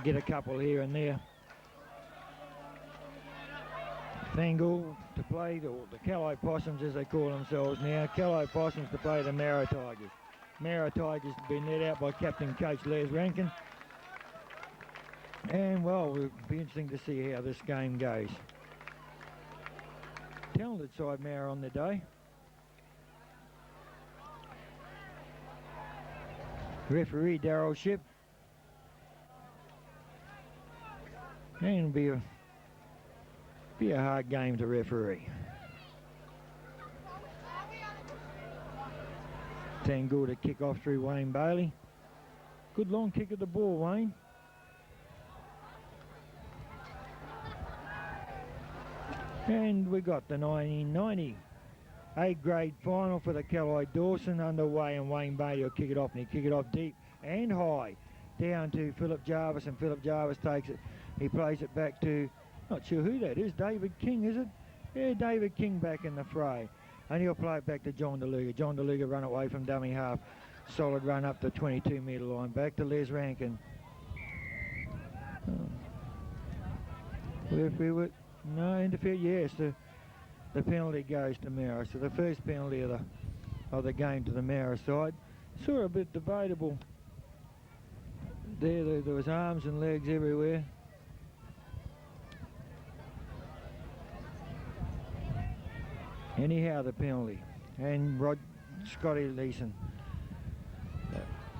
Get a couple here and there. Thangle to play the Callide Possums, as they call themselves now. Callide Possums to play the Moura Tigers. Moura Tigers to be net out by captain coach Les Rankin. And well, it'll be interesting to see how this game goes. Talented side Moura on the day. Referee Darryl Ship. And it'll be a hard game to referee. Tango to kick off through Wayne Bailey. Good long kick of the ball, Wayne. And we got the 1990 A-grade final for the Callide Dawson underway, and Wayne Bailey will kick it off, and he kick it off deep and high down to Philip Jarvis, and Philip Jarvis takes it. He plays it back to, not sure who that is, David King, is it? Yeah, David King back in the fray. And he'll play it back to John DeLuga. John DeLuga run away from dummy half. Solid run up the 22-metre line. Back to Les Rankin. No, interfere, yes. The penalty goes to Moura. So the first penalty of the game to the Moura side. Sort of a bit debatable. There was arms and legs everywhere. Anyhow, the penalty. And Scotty Leeson.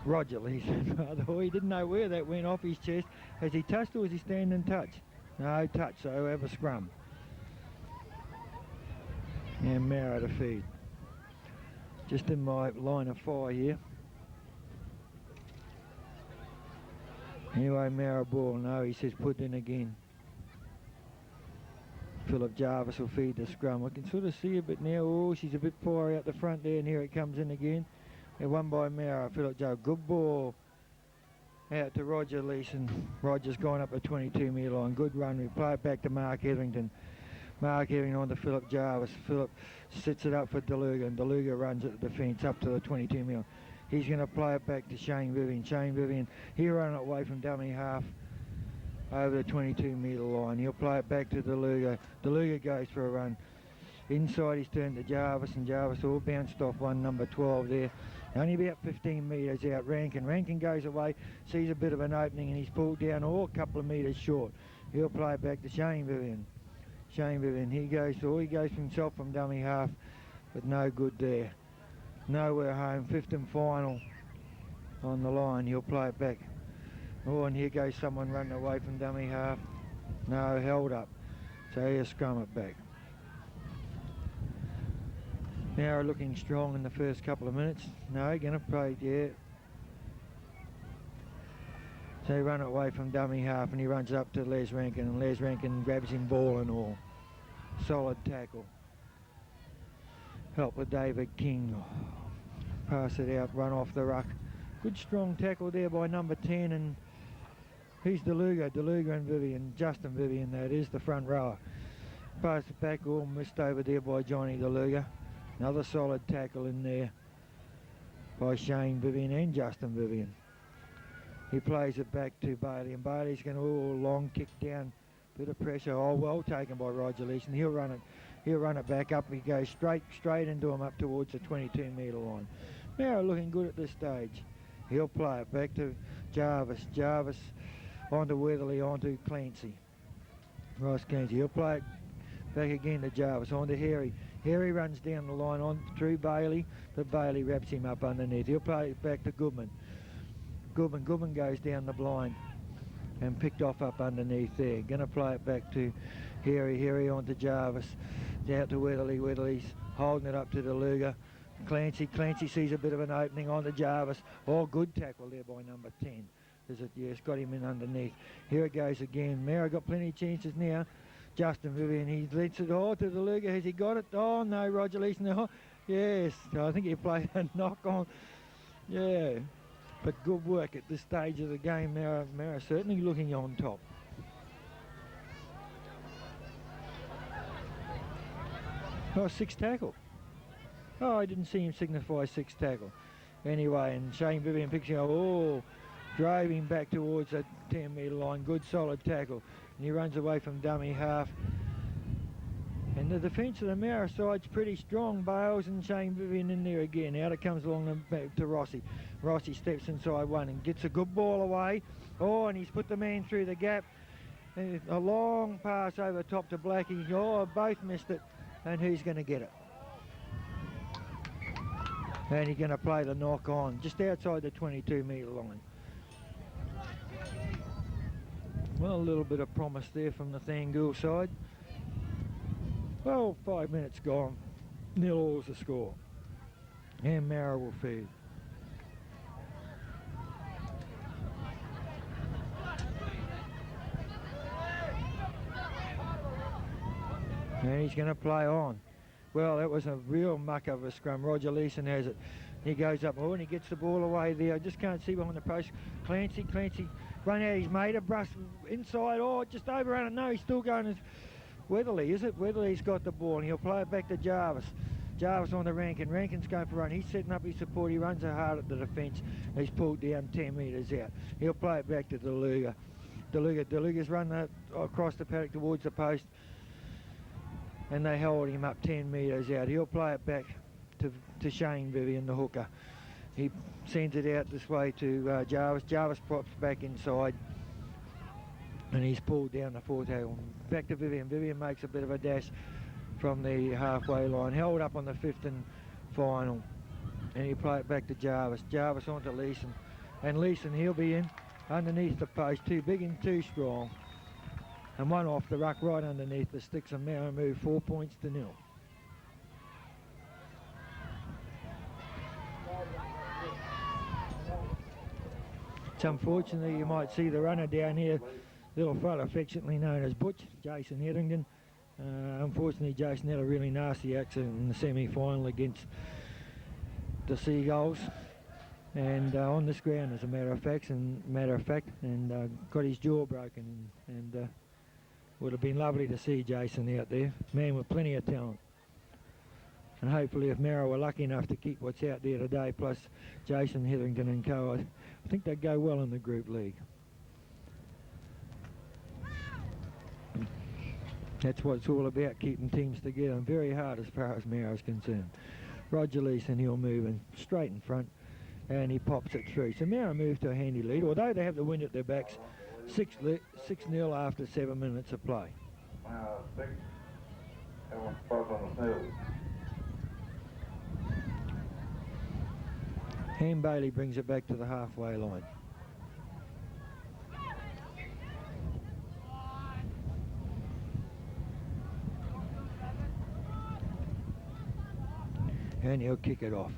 Roger Leeson, rather. Oh, he didn't know where that went off his chest. Has he touched or was he standing touch? No touch, so we'll have a scrum. And Moura to feed. Just in my line of fire here. Anyway, Moura ball. No, he says put in again. Philip Jarvis will feed the scrum. I can sort of see a bit now. Oh, she's a bit far out the front there, and here it comes in again. And won by Moura. Philip Jarvis, good ball. Out to Roger Leeson. Roger's gone up the 22-metre line. Good run. We play it back to Mark Etherington. Mark Etherington on to Philip Jarvis. Philip sits it up for DeLuga, and DeLuga runs at the defence up to the 22-metre. He's going to play it back to Shane Vivian. Shane Vivian, he run it away from dummy half over the 22-metre line. He'll play it back to DeLuga. DeLuga goes for a run. Inside he's turned to Jarvis, and Jarvis all bounced off one, number 12 there. Only about 15 metres out, Rankin. Rankin goes away, sees a bit of an opening, and he's pulled down a couple of metres short. He'll play it back to Shane Vivian. Shane Vivian, he goes for himself from dummy half, but no good there. Nowhere home, fifth and final on the line. He'll play it back. Oh, and here goes someone running away from dummy half. No, held up. So he'll scrum it back. Now looking strong in the first couple of minutes. No, going to play, yeah. So he run it away from dummy half, and he runs up to Les Rankin, and Les Rankin grabs him ball and all. Solid tackle. Help with David King. Pass it out, run off the ruck. Good strong tackle there by number 10, and he's DeLuga and Vivian, Justin Vivian, that is, the front rower. Pass it back, all missed over there by Johnny DeLuga. Another solid tackle in there by Shane Vivian and Justin Vivian. He plays it back to Bailey, and Bailey's going to long kick down, bit of pressure. Oh, well taken by Roger Leeson. He'll run it back up. He goes straight into him up towards the 22-metre line. Moura looking good at this stage. He'll play it back to Jarvis. Jarvis onto Weatherly, onto Clancy. Ross Clancy. He'll play it back again to Jarvis, onto Harry. Harry runs down the line on through Bailey, but Bailey wraps him up underneath. He'll play it back to Goodman. Goodman goes down the blind and picked off up underneath there. Going to play it back to Harry onto Jarvis. Out to Weatherly. Weatherly's holding it up to DeLuga. Clancy sees a bit of an opening onto Jarvis. Oh, good tackle there by number 10. Is it? Yes, got him in underneath. Here it goes again. Moura got plenty of chances now. Justin Vivian, he lets it to DeLuga. Has he got it? Oh, no, Roger Leeson. Oh, yes, I think he played a knock on. Yeah, but good work at this stage of the game. Moura certainly looking on top. Oh, 6 tackle. Oh, I didn't see him signify 6 tackle. Anyway, and Shane Vivian picks him up. Oh, drove him back towards the 10-metre line. Good solid tackle, and he runs away from dummy half. And the defence of the Moura side's pretty strong. Bales and Shane Vivian in there again. Out it comes along the back to Rossi. Rossi steps inside one and gets a good ball away. Oh, and he's put the man through the gap. And a long pass over top to Blackie. Oh, both missed it. And who's going to get it? And he's going to play the knock on just outside the 22-metre line. Well, a little bit of promise there from the Thangul side. Well, 5 minutes gone. 0-all's the score. And Moura will feed. And he's going to play on. Well, that was a real muck of a scrum. Roger Leeson has it. He goes up, oh, and he gets the ball away there. I just can't see behind the post. Clancy, run out his mate, a brush inside, oh, just overrun it. No, he's still going as Weatherly, is it? Weatherly's got the ball, and he'll play it back to Jarvis. Jarvis on the Rankin. Rankin's going for a run. He's setting up his support. He runs hard at the defence. He's pulled down 10 metres out. He'll play it back to DeLuga. DeLuga's run across the paddock towards the post, and they hold him up 10 metres out. He'll play it back to Shane Vivian, the hooker. He sends it out this way to Jarvis. Jarvis pops back inside, and he's pulled down the fourth tackle. Back to Vivian. Vivian makes a bit of a dash from the halfway line. Held up on the fifth and final. And he play it back to Jarvis. Jarvis onto Leeson. And Leeson, he'll be in underneath the post. Too big and too strong. And one off the ruck right underneath the sticks, and Moura move 4 points to 0. It's unfortunately, you might see the runner down here, little fella affectionately known as Butch, Jason Hetherington. Unfortunately, Jason had a really nasty accident in the semi-final against the Seagulls, and on this ground, as a matter of fact, and got his jaw broken, and would have been lovely to see Jason out there. Man with plenty of talent. And hopefully, if Moura were lucky enough to keep what's out there today, plus Jason Hetherington and co, I think they'd go well in the Group League. That's what it's all about, keeping teams together, and very hard as far as Moura is concerned. Roger Leeson, he'll move in straight in front, and he pops it through. So Moura move to a handy lead, although they have the wind at their backs. 6-0 after 7 minutes of play. Ham Bailey brings it back to the halfway line. And he'll kick it off.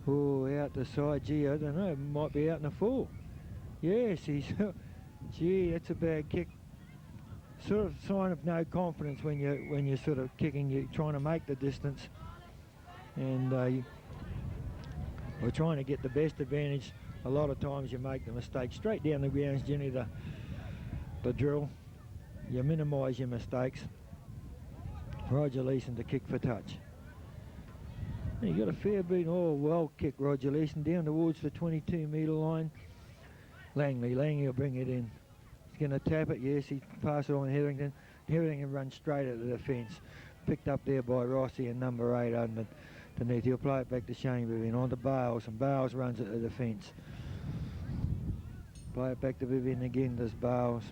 Oh, out the side. Gee, I don't know. Might be out in the full. Yes, he's... Gee, that's a bad kick. Sort of sign of no confidence when you're sort of kicking. You're trying to make the distance, and we're trying to get the best advantage. A lot of times you make the mistake. Straight down the ground is generally the drill. You minimise your mistakes. Roger Leeson to kick for touch. He got a fair beat. Oh, well kicked, Roger Leeson, down towards the 22-metre line. Langley will bring it in. He's going to tap it, yes, he passed it on Hetherington. Hetherington runs straight at the defence. Picked up there by Rossi and number 8 underneath. He'll play it back to Shane Vivian, on to Bales, and Bales runs at the defence. Play it back to Vivian again, does Bales.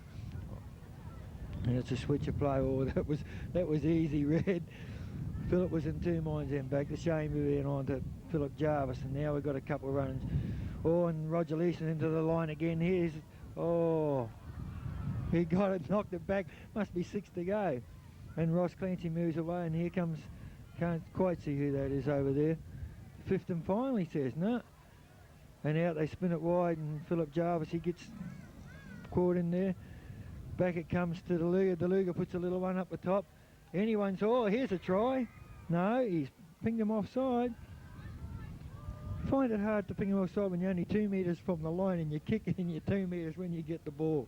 And it's a switch of play. Oh, that was easy, Red. Phillip was in two minds then, back to Shane Vivian, on to Phillip Jarvis, and now we've got a couple of runs. Oh, and Roger Leeson into the line again. Here's, oh, he got it, knocked it back. Must be 6 to go. And Ross Clancy moves away, and here comes, can't quite see who that is over there. 5th and final, he says, no. And out they spin it wide, and Phillip Jarvis, he gets caught in there. Back it comes to DeLuga. DeLuga puts a little one up the top. Anyone's, oh, here's a try. No, he's pinged him offside. Find it hard to ping him offside when you're only 2 metres from the line and you're kicking and you're 2 metres when you get the ball.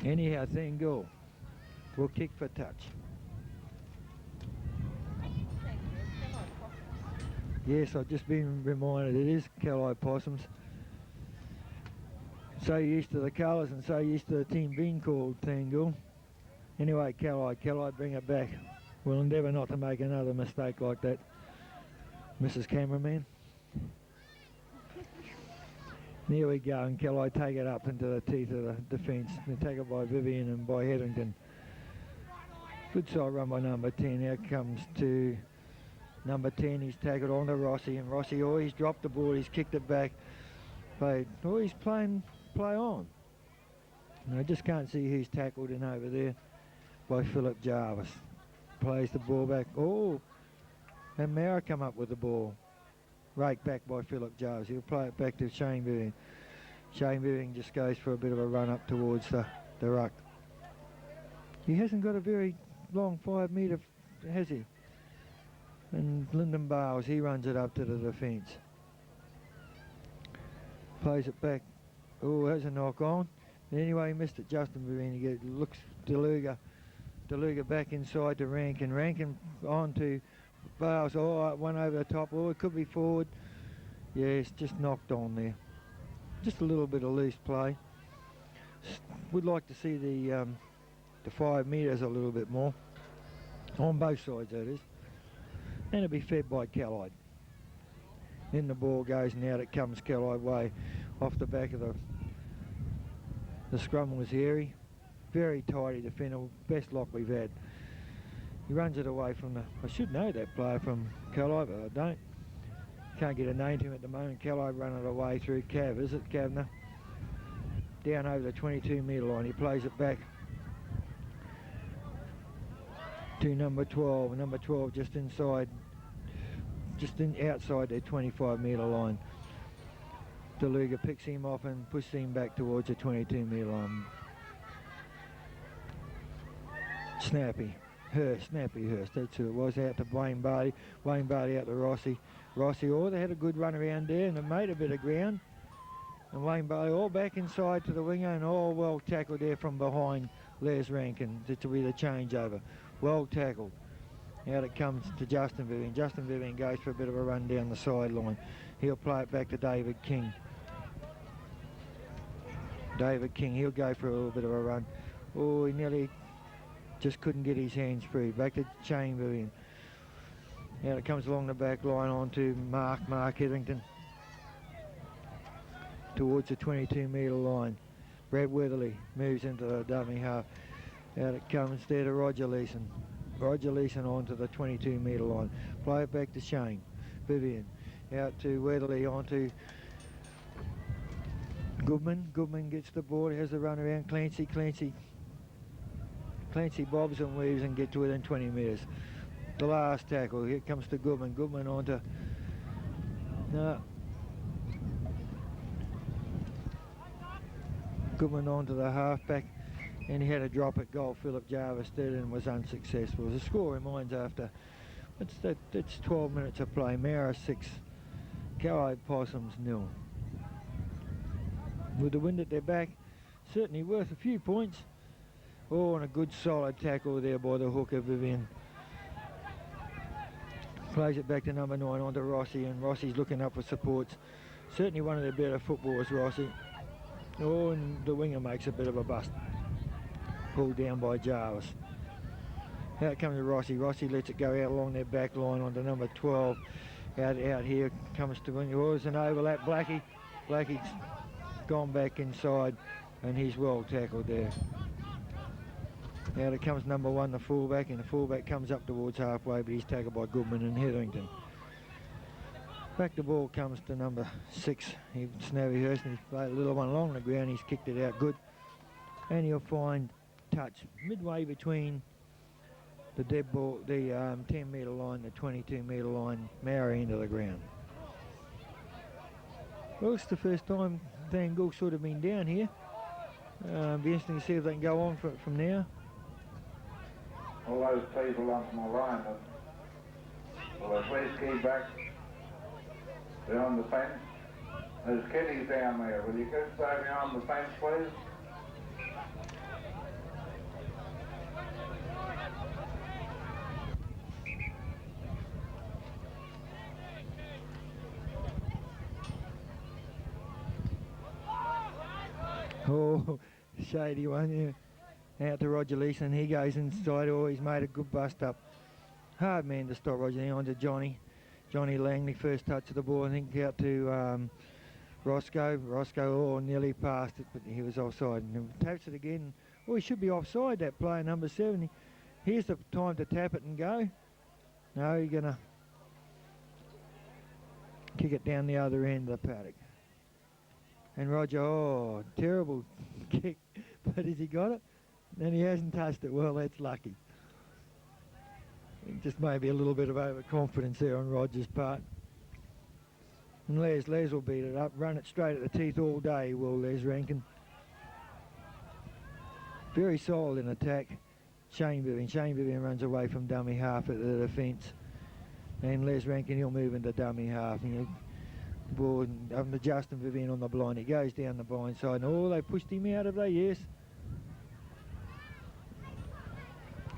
Anyhow, Thangul will kick for touch. Yes, I've just been reminded it is Callide Possums. So used to the colours and so used to the team being called Tangle. Anyway, Callide, bring it back. We'll endeavour not to make another mistake like that, Mrs. Cameraman. There we go, and Callide take it up into the teeth of the defence. They take it by Vivian and by Hetherington. Good side run by number 10. Now comes to number 10. He's tackled on to Rossi, and Rossi, he's dropped the ball. He's kicked it back. He's playing play on. And I just can't see who's tackled in over there by Philip Jarvis. Plays the ball back. Oh, and Moura come up with the ball. Raked back by Philip Jarvis. He'll play it back to Shane Vivian. Shane Vivian just goes for a bit of a run up towards the ruck. He hasn't got a very long 5 metre, has he? And Lyndon Bales, he runs it up to the defence. Plays it back. Oh, there's a knock on. Anyway, he missed it. Justin Vivian, he looks DeLuga back inside to Rankin. Rankin on to Bales. Oh, one over the top. Oh, it could be forward. Yeah, it's just knocked on there. Just a little bit of loose play. Would like to see the 5 metres a little bit more. On both sides, that is. And it'll be fed by Callide. In the ball goes, and out it comes Callide way. Off the back of the scrum was hairy. Very tidy defender, best lock we've had. He runs it away from I should know that player from Callide, but I don't. Can't get a name to him at the moment. Callide run it away through Cav, is it, Kavner? Down over the 22 metre line. He plays it back to number 12. Number 12 just inside, outside their 25 metre line. DeLuga picks him off and pushes him back towards the 22 metre line. Snappy Hurst, that's who it was, out to Wayne Barty. Wayne Barty out to Rossi. They had a good run around there and they made a bit of ground. And Wayne Barty all back inside to the winger and all well tackled there from behind Les Rankin to be the changeover. Well tackled. Out it comes to Justin Vivian. Justin Vivian goes for a bit of a run down the sideline. He'll play it back to David King. He'll go for a little bit of a run. Oh, he nearly just couldn't get his hands free. Back to Shane Vivian. Now it comes along the back line on to Mark Hetherington. Towards the 22 metre line. Brad Weatherly moves into the dummy half. Out it comes there to Roger Leeson. Roger Leeson onto the 22 metre line. Play it back to Shane Vivian. Out to Weatherly onto Goodman. Goodman gets the ball, has the run around. Clancy bobs and weaves and get to within 20 metres. The last tackle, here comes to Goodman. Goodman onto... Goodman onto the halfback, and he had a drop at goal. Philip Jarvis did and was unsuccessful. The score reminds after... It's 12 minutes of play. Moura 6, Callide Possums 0. With the wind at their back, certainly worth a few points. Oh, and a good solid tackle there by the hooker, Vivian. Plays it back to number 9 onto Rossi, and Rossi's looking up for supports. Certainly one of their better footballers, Rossi. Oh, and the winger makes a bit of a bust. Pulled down by Jarvis. Out comes Rossi. Rossi lets it go out along their back line onto number 12. Out here comes to winger. Oh, there's an overlap. Blackie's gone back inside, and he's well tackled there. Out it comes number 1, the fullback, and the fullback comes up towards halfway, but he's tackled by Goodman and Hetherington. Back the ball comes to number 6, Snowy Hurst, and he's played a little one along the ground. He's kicked it out good, and he'll find touch midway between the dead ball, the 10 metre line, the 22 metre line, Moura into the ground. Well, it's the first time Thangool sort of been down here. Be interesting to see if they can go on from now. All those people on my line, will they please keep back beyond the fence? There's kiddies down there. Will you go stay beyond the fence, please? Oh, shady one, yeah. Out to Roger Leeson. He goes inside. Oh, he's made a good bust up. Hard man to stop Roger. On to Johnny. Johnny Langley, first touch of the ball, I think, out to Roscoe. Roscoe, nearly passed it, but he was offside. And taps it again. Oh, he should be offside, that player, number 7. Here's the time to tap it and go. No, you're going to kick it down the other end of the paddock. And Roger, terrible kick, but has he got it? And he hasn't touched it. Well, that's lucky. Just maybe a little bit of overconfidence there on Roger's part. And Les will beat it up, run it straight at the teeth all day, will Les Rankin. Very solid in attack. Shane Vivian runs away from dummy half at the defence. And Les Rankin, he'll move into dummy half. And ball to Justin Vivian on the blind. He goes down the blind side. Oh, they pushed him out, have they? Yes.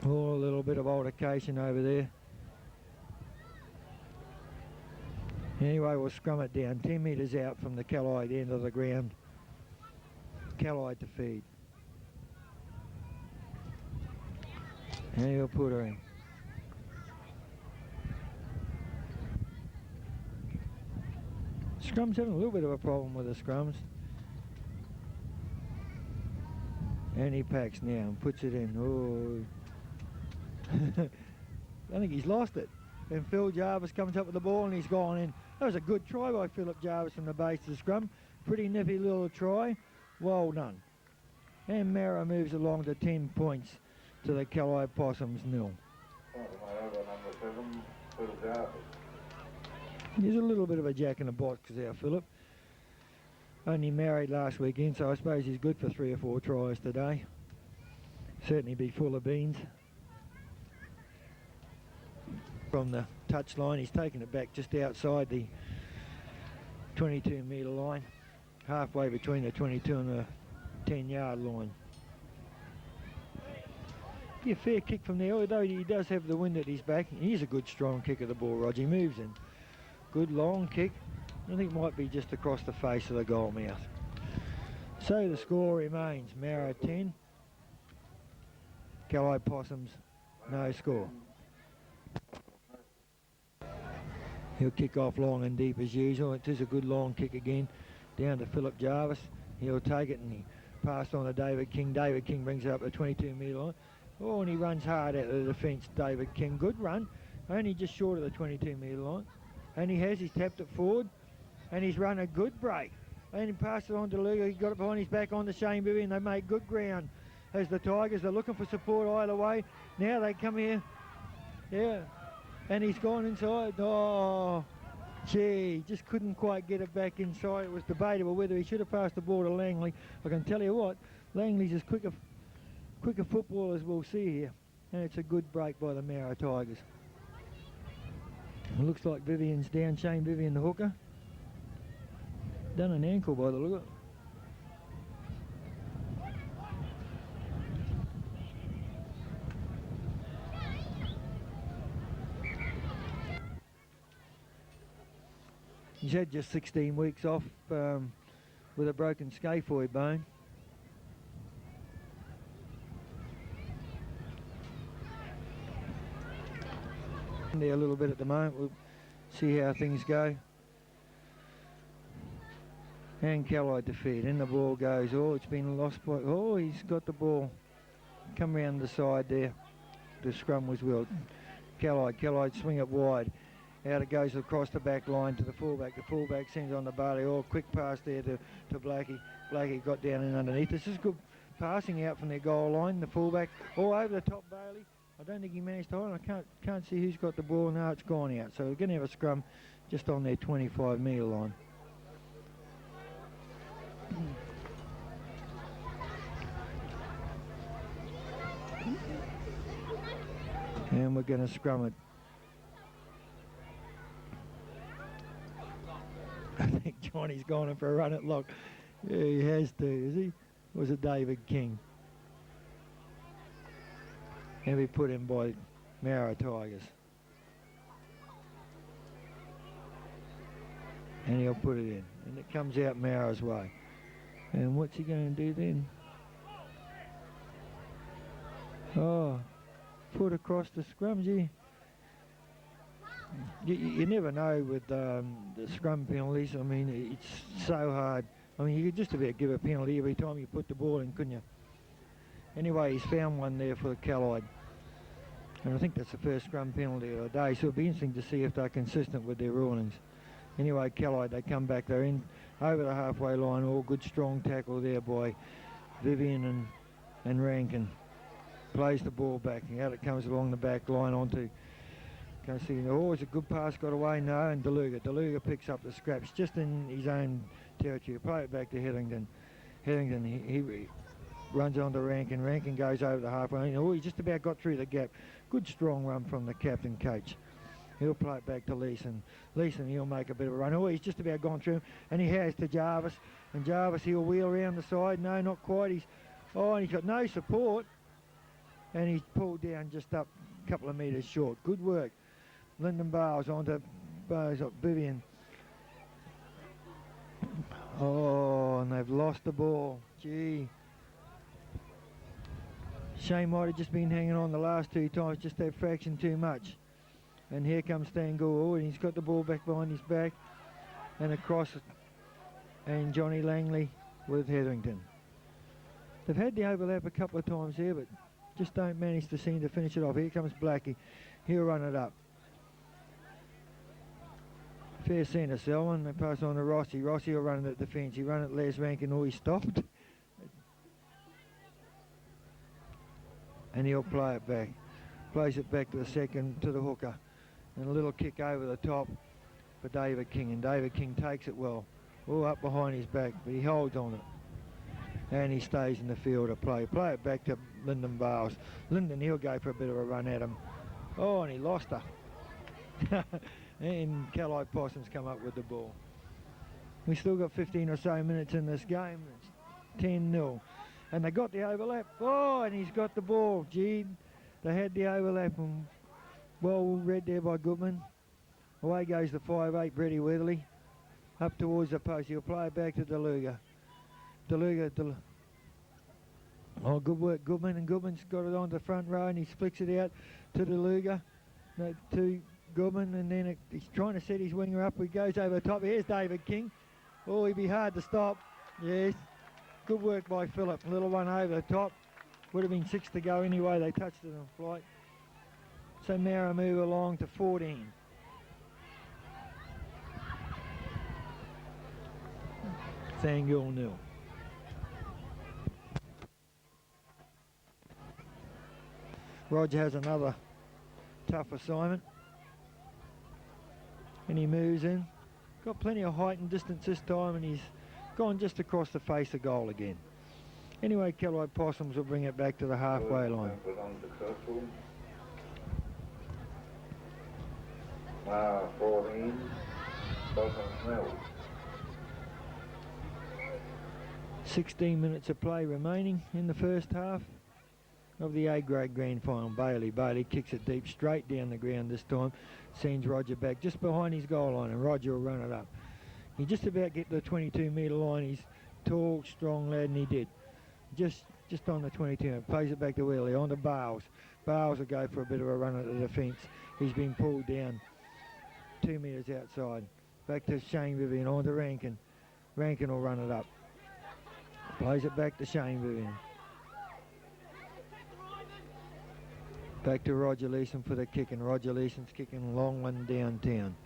Oh, a little bit of altercation over there. Anyway, we'll scrum it down 10 metres out from the Callide end of the ground. Callide to feed. And he'll put her in. Scrum's having a little bit of a problem with the scrums. And he packs now and puts it in. Oh. I think he's lost it. And Phil Jarvis comes up with the ball and he's gone in. That was a good try by Philip Jarvis from the base of the scrum. Pretty nippy little try. Well done. And Moura moves along to 10 points to the Callide Possums 0. He's a little bit of a jack in the box there, Philip. Only married last weekend, so I suppose he's good for 3 or 4 tries today. Certainly be full of beans. From the touch line, he's taken it back just outside the 22 metre line, halfway between the 22 and the 10-yard line. Be a fair kick from there, although he does have the wind at his back. Here's a good strong kick of the ball, Roger. He moves in. Good long kick. I think it might be just across the face of the goal mouth. So the score remains Moura 10, Callide Possums no score. He'll kick off long and deep as usual. It is a good long kick again down to Philip Jarvis. He'll take it and he passed on to David King. David King brings it up the 22 metre line. Oh, and he runs hard out of the defence, David King. Good run, only just short of the 22 metre line. And he's tapped it forward and he's run a good break. And he passed it on to Lugo. He got it behind his back on to Shane Vivian. They make good ground as the Tigers are looking for support either way. Now they come here. Yeah. And he's gone inside. Oh, gee, just couldn't quite get it back inside. It was debatable whether he should have passed the ball to Langley. I can tell you what, Langley's as quick a football as we'll see here. And it's a good break by the Moura Tigers. It looks like Vivian's down, Shane Vivian the hooker. Done an ankle by the look of it. He's had just 16 weeks off with a broken scaphoid bone. There a little bit at the moment. We'll see how things go. And Callide to feed. In the ball goes. Oh, it's been lost by... Oh, he's got the ball. Come round the side there. The scrum was willed. Callide swing it wide. Out it goes across the back line to the fullback. The fullback sends on the Bailey. Oh, quick pass there to Blackie. Blackie got down in underneath. This is good passing out from their goal line. The fullback. Oh, over the top Bailey. I don't think he managed to hold it. I can't see who's got the ball. No, it's gone out. So we're going to have a scrum just on their 25 metre line. And we're going to scrum it. I think Johnny's gone in for a run at lock. Yeah, he has to, is he? Or was it David King? And we put in by Moura Tigers. And he'll put it in. And it comes out Moura's way. And what's he going to do then? Oh, foot across the scrum, gee. You never know with the scrum penalties. I mean, it's so hard. I mean, you could just about give a penalty every time you put the ball in, couldn't you? Anyway, he's found one there for the Callide. And I think that's the first scrum penalty of the day, so it'll be interesting to see if they're consistent with their rulings. Anyway, Callide, they come back. They're in over the halfway line. All good, strong tackle there by Vivian and Rankin. Plays the ball back, and out it comes along the back line onto... Can't see. Oh, it's a good pass, got away. No, and DeLuga. DeLuga picks up the scraps just in his own territory. Play it back to Hetherington. Hetherington, he runs on to Rankin. Rankin goes over the halfway. Oh, he just about got through the gap. Good strong run from the captain coach. He'll play it back to Leeson. Leeson, he'll make a bit of a run. Oh, he's just about gone through, and he has to Jarvis. And Jarvis, he'll wheel around the side. No, not quite. And he's got no support. And he's pulled down just up a couple of metres short. Good work. Lyndon Bales onto Vivian. Oh, and they've lost the ball. Gee. Shane might have just been hanging on the last two times, just that fraction too much. And here comes Stan Gore, and he's got the ball back behind his back. And across, and Johnny Langley with Hetherington. They've had the overlap a couple of times here, but just don't manage to seem to finish it off. Here comes Blackie. He'll run it up. Fair centre, Selwyn. They pass on to Rossi. Rossi will run it at defence. He run it Les Rankin. Oh, he stopped. And he'll play it back. Plays it back to the second, to the hooker. And a little kick over the top for David King. And David King takes it well. All up behind his back, but he holds on it. And he stays in the field of play. Play it back to Lyndon Bales. Lyndon, he'll go for a bit of a run at him. Oh, and he lost her. And Callide Possums come up with the ball. We still got 15 or so minutes in this game. It's 10-0. And they got the overlap. Oh, and he's got the ball. Gee, they had the overlap. And well read there by Goodman. Away goes the 5'8", Brady Weatherly. Up towards the post. He'll play it back to DeLuga. Oh, good work, Goodman. And Goodman's got it on the front row, and he flicks it out to DeLuga. No, to Goodman, and then he's trying to set his winger up. He goes over the top. Here's David King. Oh, he'd be hard to stop. Yes. Good work by Phillip. Little one over the top. Would have been 6 to go anyway. They touched it on flight. So Moura move along to 14. Thangul 0. Roger has another tough assignment. And he moves in. Got plenty of height and distance this time, and he's gone just across the face of goal again. Anyway, Callide Possums will bring it back to the halfway line. 14. Possums 0. 16 minutes of play remaining in the first half of the A-grade grand final. Bailey kicks it deep, straight down the ground this time. Sends Roger back just behind his goal line, and Roger will run it up. He just about get to the 22-metre line. He's tall, strong lad, and he did. Just on the 22. Plays it back to Wheelie, on to Bales. Bales will go for a bit of a run at the defence. He's been pulled down 2 metres outside. Back to Shane Vivian, on to Rankin. Rankin will run it up. Plays it back to Shane Vivian. Back to Roger Leeson for the kick, and Roger Leeson's kicking a long one downtown.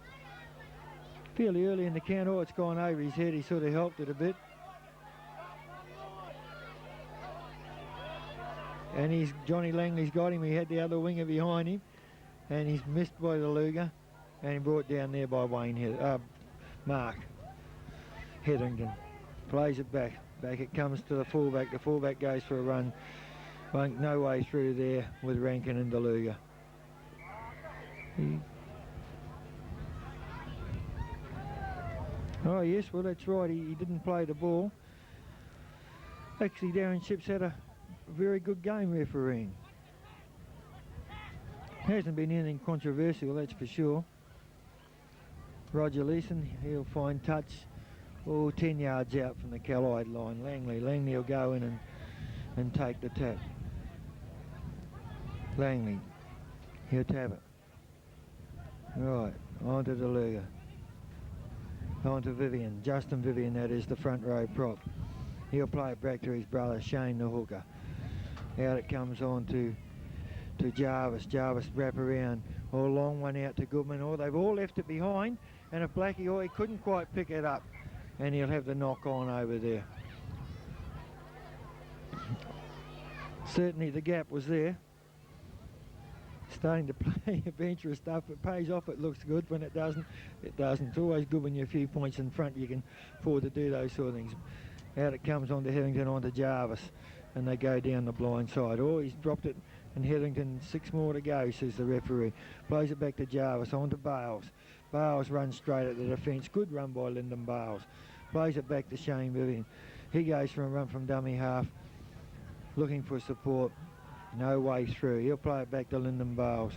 Fairly early in the count. Oh, it's gone over his head. He sort of helped it a bit. And Johnny Langley's got him. He had the other winger behind him, and he's missed by the Luger, and he brought down there by Mark Hetherington. Plays it back. Back it comes to the fullback. The fullback goes for a run. No way through there with Rankin and DeLuga. Oh yes, well that's right, he didn't play the ball. Actually, Darren Ships had a very good game refereeing. Hasn't been anything controversial, that's for sure. Roger Leeson, he'll find touch Oh, 10 yards out from the Callide line. Langley will go in and take the tap. Langley, he'll tap it. Right, on to DeLuga. On to Vivian, Justin Vivian, that is the front row prop. He'll play it back to his brother Shane the hooker. Out it comes on to Jarvis. Jarvis wrap around. Oh, long one out to Goodman. Oh, they've all left it behind, and if Blackie, oh, he couldn't quite pick it up, and he'll have the knock on over there. Certainly the gap was there. Starting to play adventurous stuff. It pays off, it looks good. When it doesn't, it doesn't. It's always good when you're a few points in front, you can afford to do those sort of things. Out it comes on to Hetherington, on to Jarvis, and they go down the blind side. Oh, he's dropped it, and Hetherington, 6 more to go, says the referee. Plays it back to Jarvis, on to Bales. Bales runs straight at the defence. Good run by Lyndon Bales. Plays it back to Shane Vivian. He goes for a run from dummy half, looking for support. No way through. He'll play it back to Lyndon Bales.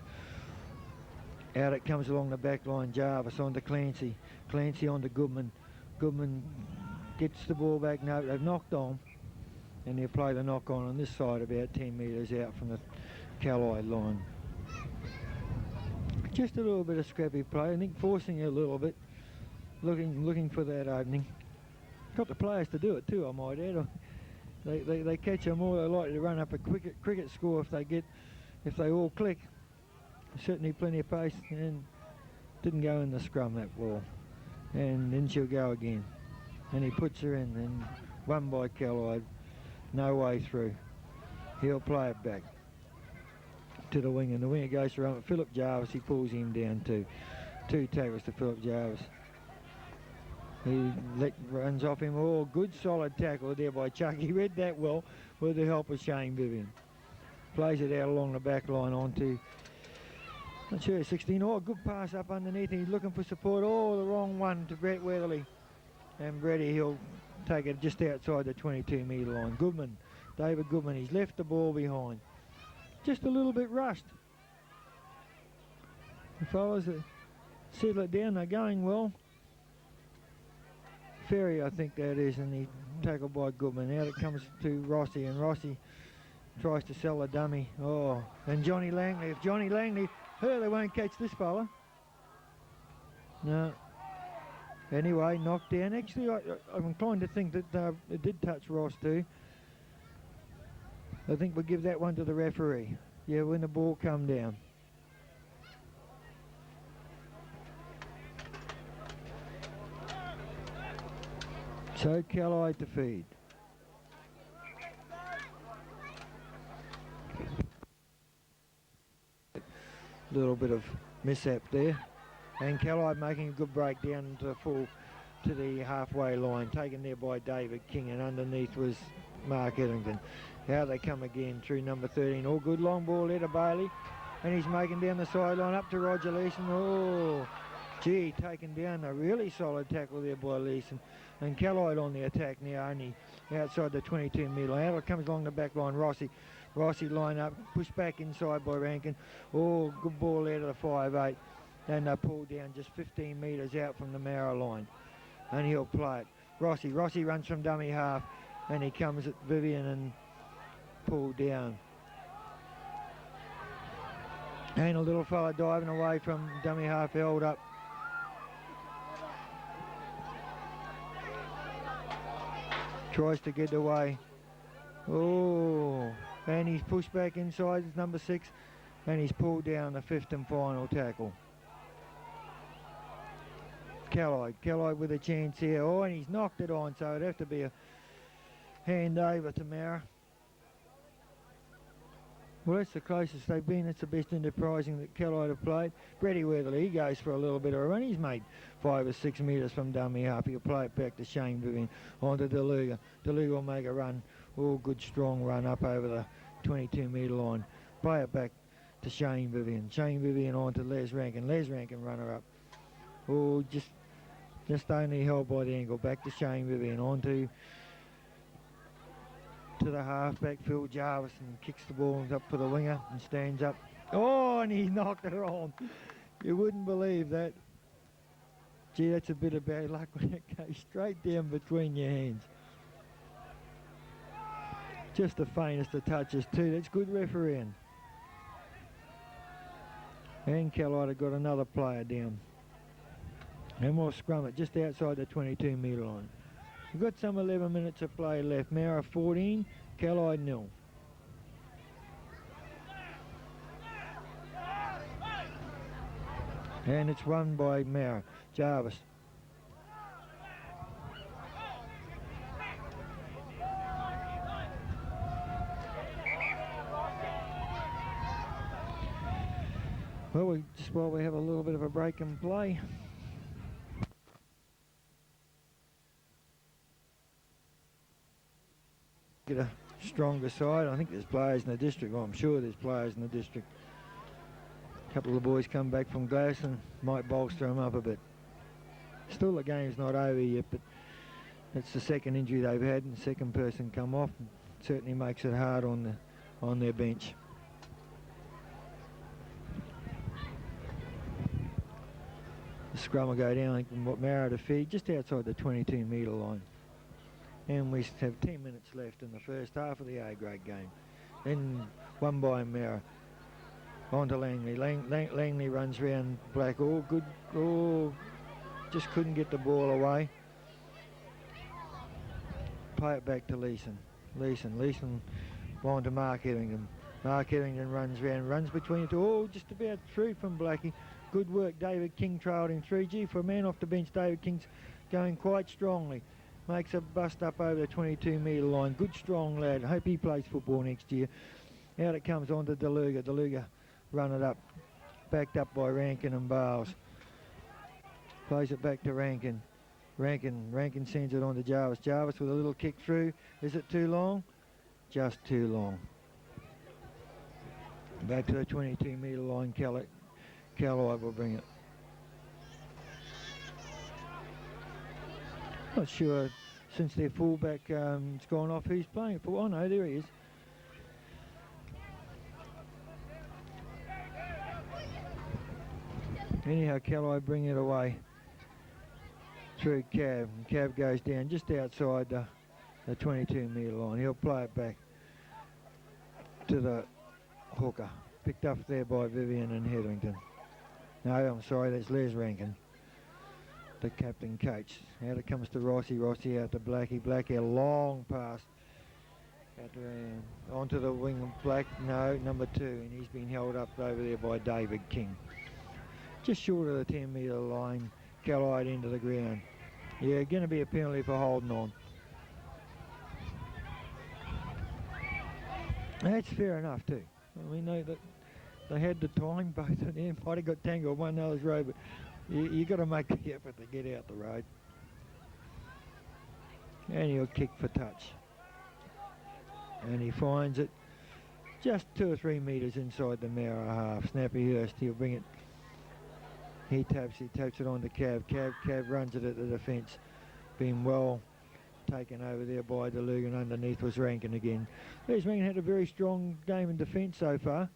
Out it comes along the back line. Jarvis on to Clancy. Clancy on to Goodman. Goodman gets the ball back. No, they've knocked on. And he'll play the knock on this side about 10 metres out from the Callide line. Just a little bit of scrappy play. I think forcing it a little bit. Looking for that opening. Got the players to do it too, I might add. They catch them all. They're likely to run up a cricket score if they all click. Certainly plenty of pace, and didn't go in the scrum, that ball. And then she'll go again. And he puts her in, and won by Callide. No way through. He'll play it back to the wing, and the winger goes to run. Philip Jarvis, he pulls him down too. 2 tackles to Philip Jarvis. He runs off him. Oh, good solid tackle there by Chuck. He read that well with the help of Shane Vivian. Plays it out along the back line onto, not sure, 16. Oh, good pass up underneath. He's looking for support. Oh, the wrong one to Brett Weatherly. And Bretty, he'll take it just outside the 22-metre line. Goodman, David Goodman, he's left the ball behind. Just a little bit rushed. The fellas settle it down, they're going well. Ferry, I think that is, and he tackled by Goodman. Out it comes to Rossi, and Rossi tries to sell a dummy. Oh, and Johnny Langley. If Johnny Langley, they won't catch this fella. No. Anyway, knocked down. Actually, I'm inclined to think that it did touch Ross too. I think we'll give that one to the referee. Yeah, when the ball come down. So Callide to feed. Little bit of mishap there, and Callide making a good break down to the halfway line, taken there by David King, and underneath was Mark Eddington. How they come again through number 13. All good long ball there to Bailey, and he's making down the sideline up to Roger Leeson. Oh, gee, taken down. A really solid tackle there by Leeson. And Callide on the attack now, only outside the 22-metre line. Out it comes along the back line. Rossi line up, pushed back inside by Rankin. Oh, good ball out of the 5'8", and they pulled down just 15 metres out from the Moura line, and he'll play it. Rossi runs from dummy half, and he comes at Vivian and pulled down. And a little fella diving away from dummy half, held up. Tries to get away. Oh, and he's pushed back inside, it's number 6, and he's pulled down the 5th and final tackle. Callide with a chance here. Oh, and he's knocked it on, so it'd have to be a hand over to Moura. Well, that's the closest they've been. That's the best enterprising that Callide have played. Brady Weatherly, he goes for a little bit of a run. He's made 5 or 6 metres from dummy half. He'll play it back to Shane Vivian, on to DeLuga. DeLuga will make a run. Oh, good strong run up over the 22-metre line. Play it back to Shane Vivian. Shane Vivian on to Les Rankin. Les Rankin runner up. Oh, just only held by the ankle. Back to Shane Vivian, on to the halfback, Phil Jarvis, and kicks the ball up for the winger and stands up. Oh, and he knocked it on. You wouldn't believe that. Gee, that's a bit of bad luck when it goes straight down between your hands. Just the faintest of touches too. That's good refereeing. And Callide have got another player down. And we'll scrum it just outside the 22 metre line. We've got some 11 minutes of play left. Moura 14, Callide 0. And it's won by Moura. Jarvis. Well, just while we have a little bit of a break in play. Get a stronger side. I think there's players in the district. Well, I'm sure there's players in the district. A couple of the boys come back from Glass and might bolster them up a bit. Still, the game's not over yet, but it's the second injury they've had and the second person come off. It certainly makes it hard on their bench. The scrum will go down, I think, from what Moura to feed, just outside the 22 metre line. And we have 10 minutes left in the first half of the A-grade game. Then won by Moura. On to Langley. Langley runs round Black. Oh, good. Oh, just couldn't get the ball away. Play it back to Leeson. Leeson on to Mark Hetherington. Mark Hetherington runs between the two. Oh, just about through from Blackie. Good work. David King trailed in 3G. For a man off the bench, David King's going quite strongly. Makes a bust up over the 22 metre line. Good strong lad. Hope he plays football next year. Out it comes on to Deluga. Deluga run it up. Backed up by Rankin and Bales. Plays it back to Rankin. Rankin sends it on to Jarvis. Jarvis with a little kick through. Is it too long? Just too long. Back to the 22 metre line. Callide will bring it. Not sure since their fullback has gone off who's playing for. Oh no, there he is. Anyhow, Callide bring it away through Cav. And Cav goes down just outside the 22 metre line. He'll play it back to the hooker. Picked up there by Vivian and Hetherington. No, I'm sorry, that's Les Rankin, the captain coach. Out it comes to Rossi. Rossi out to Blackie. Blackie, a long pass. Out to, onto the wing of Black. No, number 2. And he's been held up over there by David King. Just short of the 10 metre line. Callide into the ground. Yeah, going to be a penalty for holding on. That's fair enough too. I mean, they had the time, both of them. Might have got tangled one another's road, but you got to make the effort to get out the road. And he'll kick for touch. And he finds it just 2 or 3 metres inside the Moura half. Snappy Hurst, he'll bring it. He taps it on to Cav. Cav runs it at the defence. Been well taken over there by Deluga, and underneath was Rankin again. Les Rankin had a very strong game in defence so far.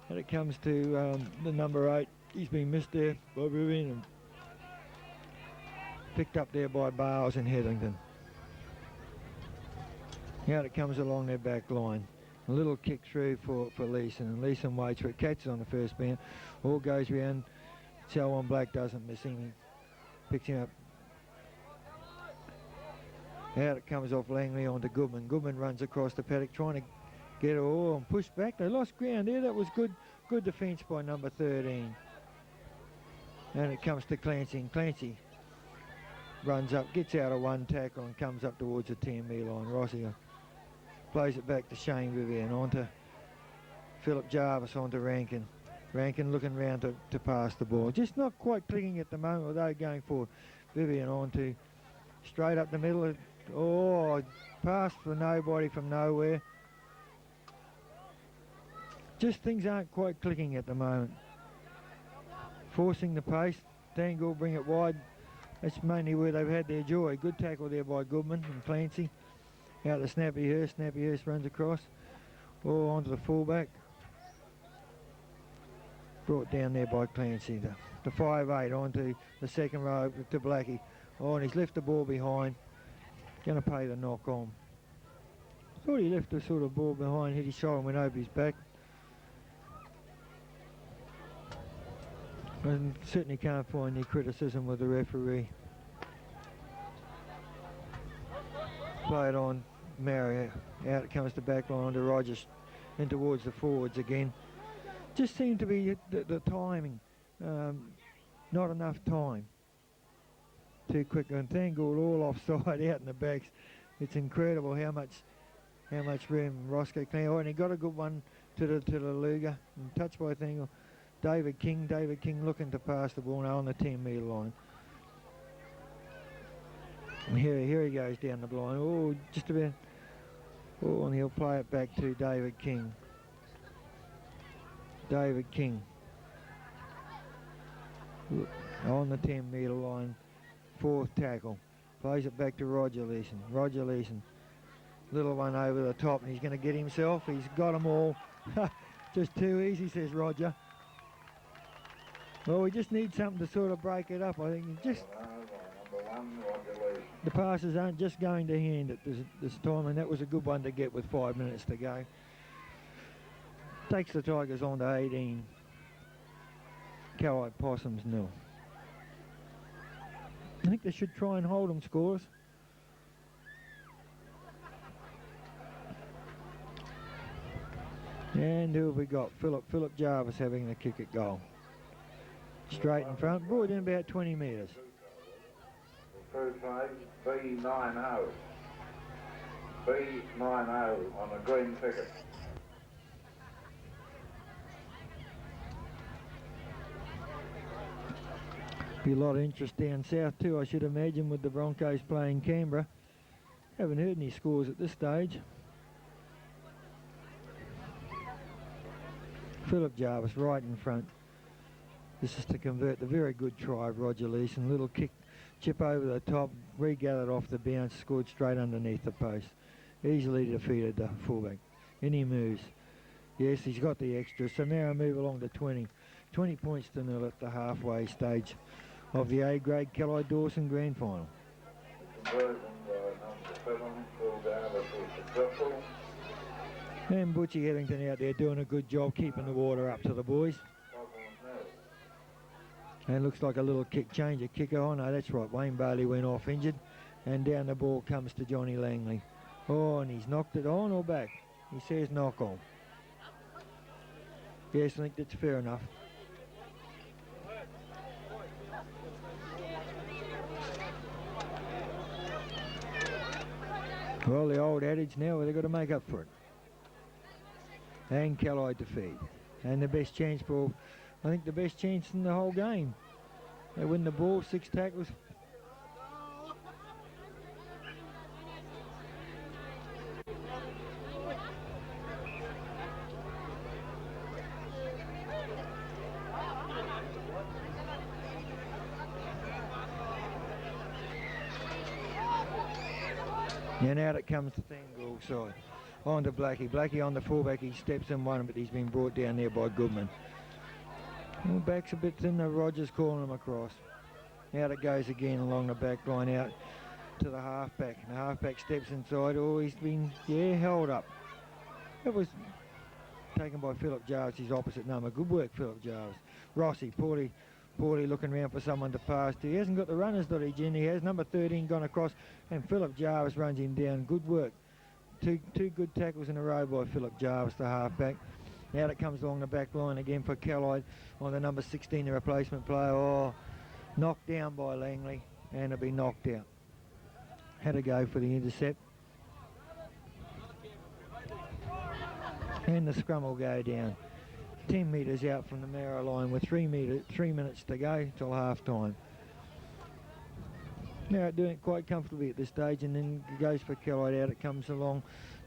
And it comes to the number 8. He's been missed there by Vivian and picked up there by Bales and Hetherington. Now it comes along their back line. A little kick through for Leeson, and Leeson waits for it, catches on the first bound, all goes round. Selwyn Black doesn't miss him, he picks him up. Out it comes off Langley onto Goodman. Goodman runs across the paddock trying to get it all and push back. They lost ground there. That was good defence by number 13. And it comes to Clancy, and Clancy runs up, gets out of one tackle and comes up towards the 10 metre line. Rossi plays it back to Shane Vivian, onto Philip Jarvis, onto Rankin. Rankin looking round to pass the ball. Just not quite clicking at the moment, although going forward. Vivian onto straight up the middle. Oh, pass for nobody from nowhere. Just things aren't quite clicking at the moment. Forcing the pace. Dangle bring it wide. That's mainly where they've had their joy. Good tackle there by Goodman and Clancy. Out to Snappy Hurst. Snappy Hurst runs across. All onto the fullback. Brought down there by Clancy. to 5'8", onto the second row to Blackie. Oh, and he's left the ball behind. Going to pay the knock on. Thought he left the sort of ball behind, hit his shoulder and went over his back. And certainly can't find any criticism with the referee. Play it on, Moura, out it comes to back line to Rogers, in towards the forwards again. Just seemed to be the timing, not enough time. Too quick, and Thangould all offside out in the backs. It's incredible how much room Roscoe clear. Oh, and he got a good one to the Luger, and touched by Thangould. David King looking to pass the ball now on the 10-metre line. And here he goes down the blind. Oh, just a bit. Oh, and he'll play it back to David King. David King. On the 10-metre line. Fourth tackle. Plays it back to Roger Leeson. Roger Leeson. Little one over the top, and he's going to get himself. He's got them all. Just too easy, says Roger. Well, we just need something to sort of break it up. I think the passes aren't just going to hand at this time, and that was a good one to get with 5 minutes to go. Takes the Tigers on to 18. Callide Possums 0. I think they should try and hold them scores. And who have we got? Philip Jarvis having the kick at goal. Straight in front, brought in about 20 metres. First side, B90. B90 on a green ticket. Be a lot of interest down south too, I should imagine, with the Broncos playing Canberra. Haven't heard any scores at this stage. Philip Jarvis right in front. This is to convert the very good try of Roger Leeson. Little kick, chip over the top, regathered off the bounce, scored straight underneath the post. Easily defeated the fullback. In he moves. Yes, he's got the extra. So now I move along to 20. 20 points to 0 at the halfway stage of the A-grade Callide Dawson Grand Final. And Butchie Hetherington out there doing a good job keeping the water up to the boys. And looks like a little kick change, a kicker. Oh no, that's right, Wayne Bailey went off injured, and down the ball comes to Johnny Langley. Oh, and he's knocked it on or back? He says knock on. Yes, I think that's fair enough. Well, the old adage now, they've got to make up for it. And Callide to feed. And the best chance for, I think the best chance in the whole game. They win the ball, 6 tackles. And out it comes to Thangould side. On to Blackie. Blackie on the fullback. He steps in one, but he's been brought down there by Goodman. Well, back's a bit thin. Rogers calling him across. Out it goes again along the back line out to the halfback. And the halfback steps inside. Oh, he's been, held up. It was taken by Philip Jarvis, his opposite number. Good work, Philip Jarvis. Rossi, poorly looking around for someone to pass to. He hasn't got the runners that he has. Number 13 gone across, and Philip Jarvis runs him down. Good work. Two good tackles in a row by Philip Jarvis, the halfback. Now it comes along the back line again for Callide on the number 16, the replacement player. Oh, knocked down by Langley, and it'll be knocked out. Had to go for the intercept. And the scrum will go down. 10 metres out from the Moura line with 3 minutes to go till half time. Now doing it quite comfortably at this stage, and then goes for Callide. Out it comes along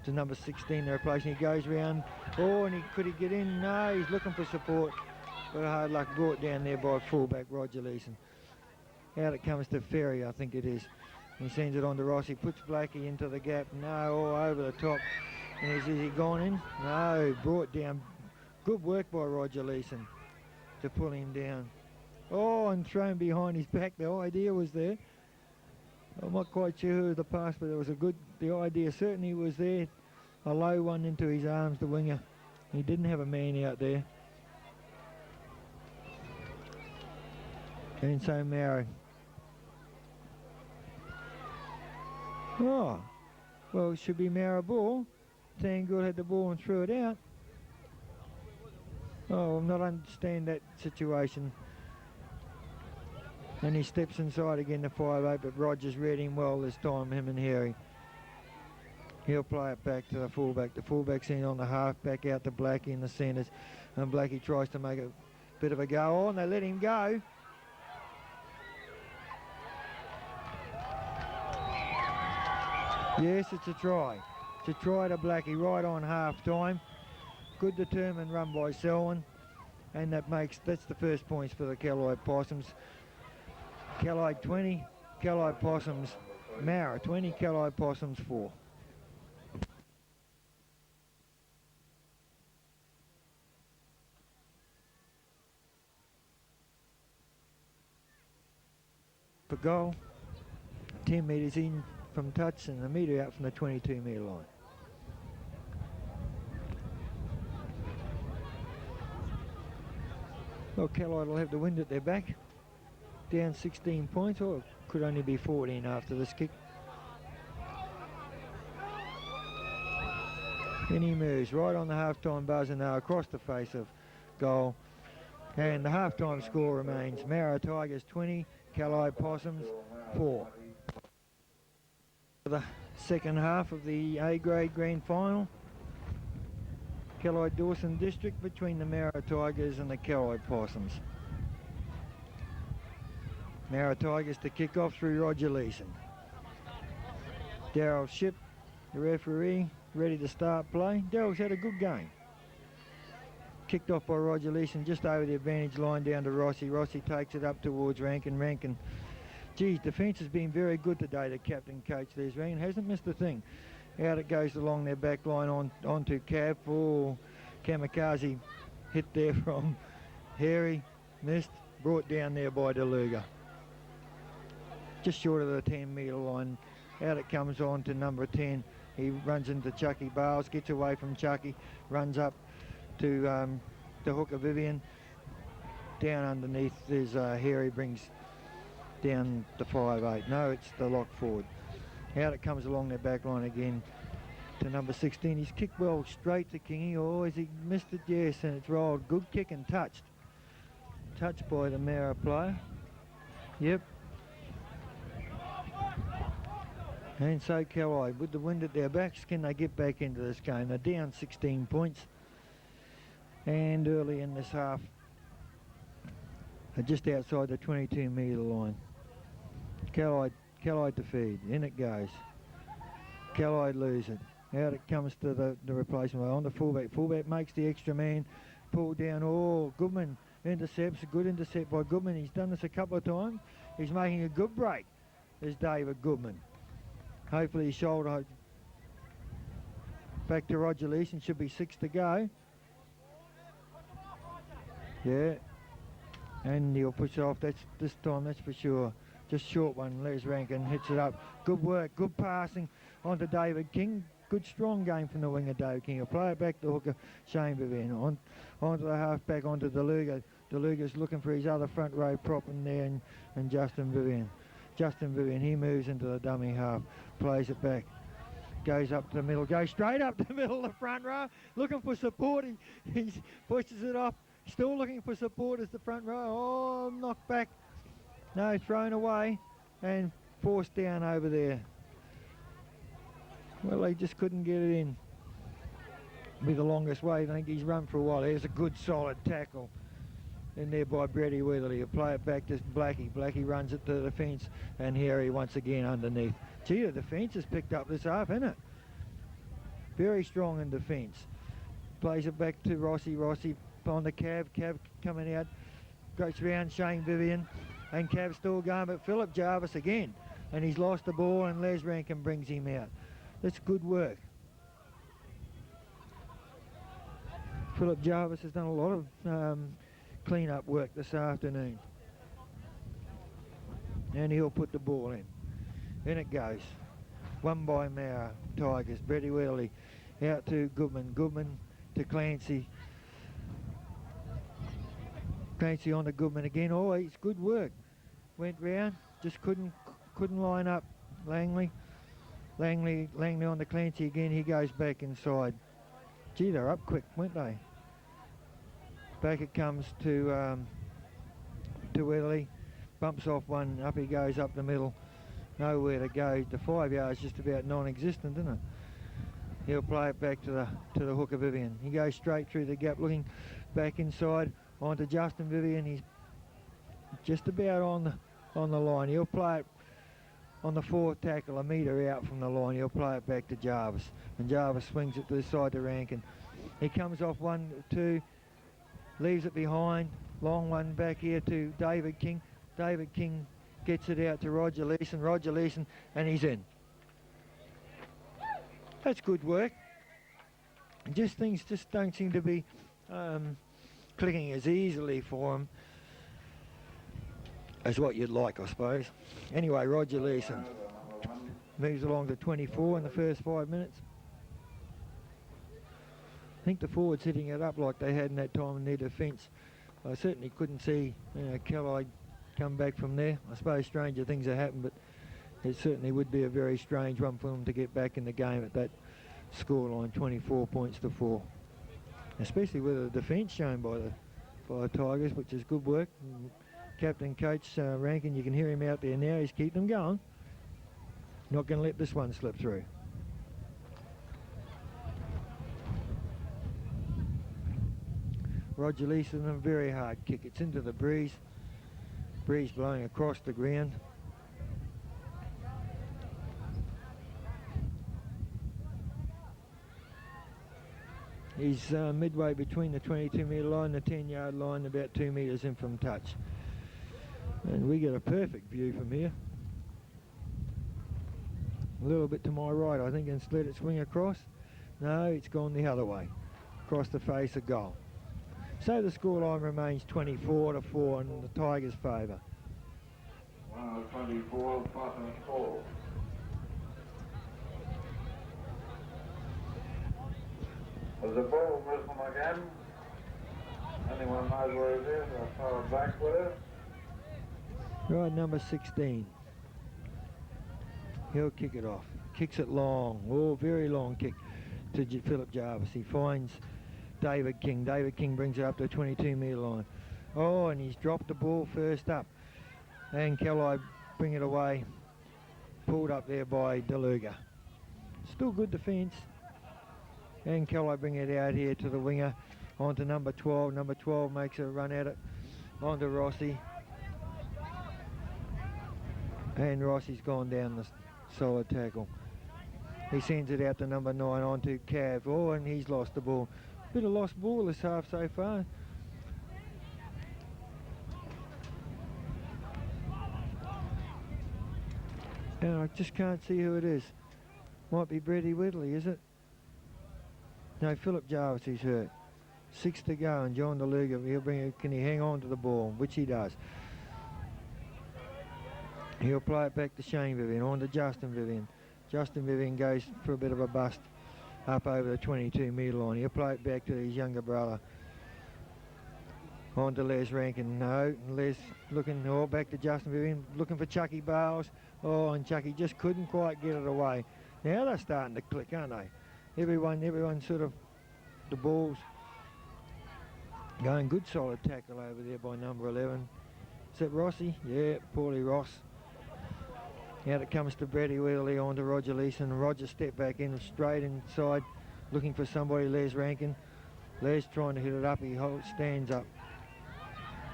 to number 16, the replacement. He goes round. Oh, and could he get in? No, he's looking for support. But hard luck, brought down there by fullback Roger Leeson. Out it comes to Ferry, I think it is. He sends it on to Rossi, puts Blackie into the gap. No, all over the top. And is he gone in? No, brought down. Good work by Roger Leeson to pull him down. Oh, and thrown behind his back. The idea was there. I'm not quite sure who the pass, but it was the idea certainly was there. A low one into his arms, the winger. He didn't have a man out there. And so Moura. Oh, well, it should be Moura ball. Tanggood had the ball and threw it out. Oh, I'm not understand that situation. And he steps inside again to 5'8", but Rogers read him well this time, him and Harry. He'll play it back to the fullback. The fullback's in on the half, back out to Blackie in the centres. And Blackie tries to make a bit of a go on. They let him go. Yes, it's a try. It's a try to Blackie right on half time. Good determined run by Selwyn. And that's the first points for the Callide Possums. Callide 20, Callide Possums, Moura 20, Callide Possums 4. For goal, 10 metres in from touch and a metre out from the 22 metre line. Well, Callide will have the wind at their back. Down 16 points, or it could only be 14 after this kick. And he moves right on the half-time buzzer now across the face of goal. And the half-time score remains Moura Tigers 20, Callide Possums 4. The second half of the A-grade grand final. Callide Dawson District between the Moura Tigers and the Callide Possums. Moura Tigers to kick off through Roger Leeson. Daryl Ship, the referee, ready to start play. Daryl's had a good game. Kicked off by Roger Leeson just over the advantage line down to Rossi. Rossi takes it up towards Rankin. Rankin, geez, defence has been very good today. The captain coach there's Rankin hasn't missed a thing. Out it goes along their back line onto Cav. Oh, Kamikaze hit there from Harry. Missed. Brought down there by DeLuga. Just short of the 10 metre line. Out it comes on to number 10. He runs into Chucky Bales, gets away from Chucky, runs up to the hooker Vivian. Down underneath there's Harry, brings down the 5'8". No, it's the lock forward. Out it comes along their back line again to number 16. He's kicked well straight to Kingy. Oh, has he missed it? Yes, and it's rolled. Good kick and touched. Touched by the Moura player. Yep. And so Callide, with the wind at their backs, can they get back into this game? They're down 16 points. And early in this half, they're just outside the 22 metre line. Callide to feed. In it goes. Callide lose it. Out it comes to the replacement. On the fullback. Fullback makes the extra man. Pulled down. Oh, Goodman intercepts. A good intercept by Goodman. He's done this a couple of times. He's making a good break. There's David Goodman. Hopefully his shoulder. Back to Roger Leeson. Should be 6 to go. Yeah. And he'll push it off. That's this time, that's for sure. Just short one. Les Rankin hits it up. Good work. Good passing onto David King. Good strong game from the winger David King. He'll play it back to hooker Shane Vivian. Onto the half back onto DeLuga. DeLuga's looking for his other front row prop in there and Justin Vivian. Justin Vivian, he moves into the dummy half. Plays it back. Goes up to the middle. Goes straight up the middle of the front row. Looking for support. He pushes it off. Still looking for support as the front row. Oh, knocked back. No, thrown away and forced down over there. Well, they just couldn't get it in. Be the longest way. I think he's run for a while. There's a good solid tackle in there by Brady Weatherly. He'll play it back to Blackie. Blackie runs it to the defence and Harry once again underneath. Gee, the defence has picked up this half, isn't it? Very strong in defence. Plays it back to Rossi. Rossi on the Cav. Cav coming out. Goes round Shane Vivian. And Cav's still going, but Philip Jarvis again. And he's lost the ball and Les Rankin brings him out. That's good work. Philip Jarvis has done a lot of clean-up work this afternoon. and he'll put the ball in. In it goes. Won by Moura Tigers. Brady Wheatley out to Goodman. Goodman to Clancy. Clancy on to Goodman again. Oh, it's good work. Went round, just couldn't line up. Langley on to Clancy again. He goes back inside. Gee, they're up quick, weren't they? Back it comes to Wheatley. Bumps off one. Up he goes up the middle. Nowhere to go. The 5 yards just about non-existent, isn't it? He'll play it back to the hooker Vivian. He goes straight through the gap, looking back inside onto Justin Vivian. He's just about on the line. He'll play it on the 4th tackle, a metre out from the line. He'll play it back to Jarvis, and Jarvis swings it to the side to Rankin. He comes off 1-2, leaves it behind. Long one back here to David King. David King gets it out to Roger Leeson, and he's in. That's good work. Things just don't seem to be clicking as easily for him as what you'd like, I suppose. Anyway, Roger Leeson moves along to 24 in the first 5 minutes. I think the forwards hitting it up like they had in that time in their defence. I certainly couldn't see Callide come back from there. I suppose stranger things have happened, but it certainly would be a very strange one for them to get back in the game at that scoreline, 24 points to 4. Especially with the defence shown by the Tigers, which is good work. And Captain Coach Rankin, you can hear him out there now. He's keeping them going. Not going to let this one slip through. Roger Leeson, a very hard kick. It's into the breeze. Breeze blowing across the ground. He's midway between the 22-metre line and the 10-yard line, about 2 metres in from touch. And we get a perfect view from here. A little bit to my right, I think, and let it swing across. No, it's gone the other way, across the face of goal. So the scoreline remains 24 to 4 in the Tigers' favour. 24, Possums 4. There's a ball missing again. Anyone knows where it is? I'll throw it back with it. Right, number 16. He'll kick it off. Kicks it long. Oh, very long kick to Philip Jarvis. He finds David King. David King brings it up to the 22-metre line. Oh, and he's dropped the ball first up. And Callide bring it away. Pulled up there by DeLuga. Still good defence. And Callide bring it out here to the winger. Onto number 12. Number 12 makes a run at it. Onto Rossi. And Rossi's gone down the solid tackle. He sends it out to number 9 onto Cav. Oh, and he's lost the ball. Bit of lost ball this half so far. And I just can't see who it is. Might be Brady Whitley, is it? No, Philip Jarvis is hurt. 6 to go, and John DeLuga, can he hang on to the ball? Which he does. He'll play it back to Shane Vivian, on to Justin Vivian. Justin Vivian goes for a bit of a bust up over the 22-metre line. He'll play it back to his younger brother. On to Les Rankin. No, Les looking, back to Justin Vivian, looking for Chucky Bales. Oh, and Chucky just couldn't quite get it away. Now they're starting to click, aren't they? Everyone sort of, the ball's going. Good solid tackle over there by number 11. Is that Rossi? Yeah, Paulie Ross. Out it comes to Brady Wheatley, on to Roger Leeson. Roger step back in, straight inside, looking for somebody, Les Rankin. Les trying to hit it up, he stands up.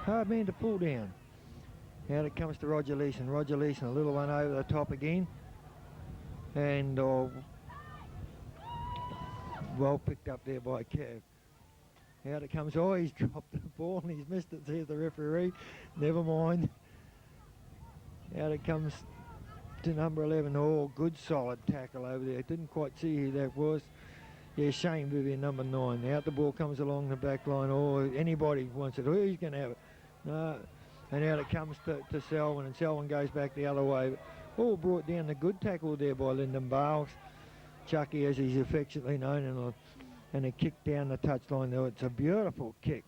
Hard man to pull down. Out it comes to Roger Leeson. Roger Leeson, a little one over the top again. And well picked up there by Cav. Out it comes, he's dropped the ball and he's missed it, says the referee. Never mind. Out it comes to number 11. Oh, good solid tackle over there. Didn't quite see who that was. Yeah, Shane Vivian, number 9. Out the ball comes along the back line. Oh, anybody wants it. Who's going to have it? No. and out it comes to Selwyn, and Selwyn goes back the other way. All brought down the good tackle there by Lyndon Bales. Chucky, as he's affectionately known, and a kick down the touchline there. It's a beautiful kick.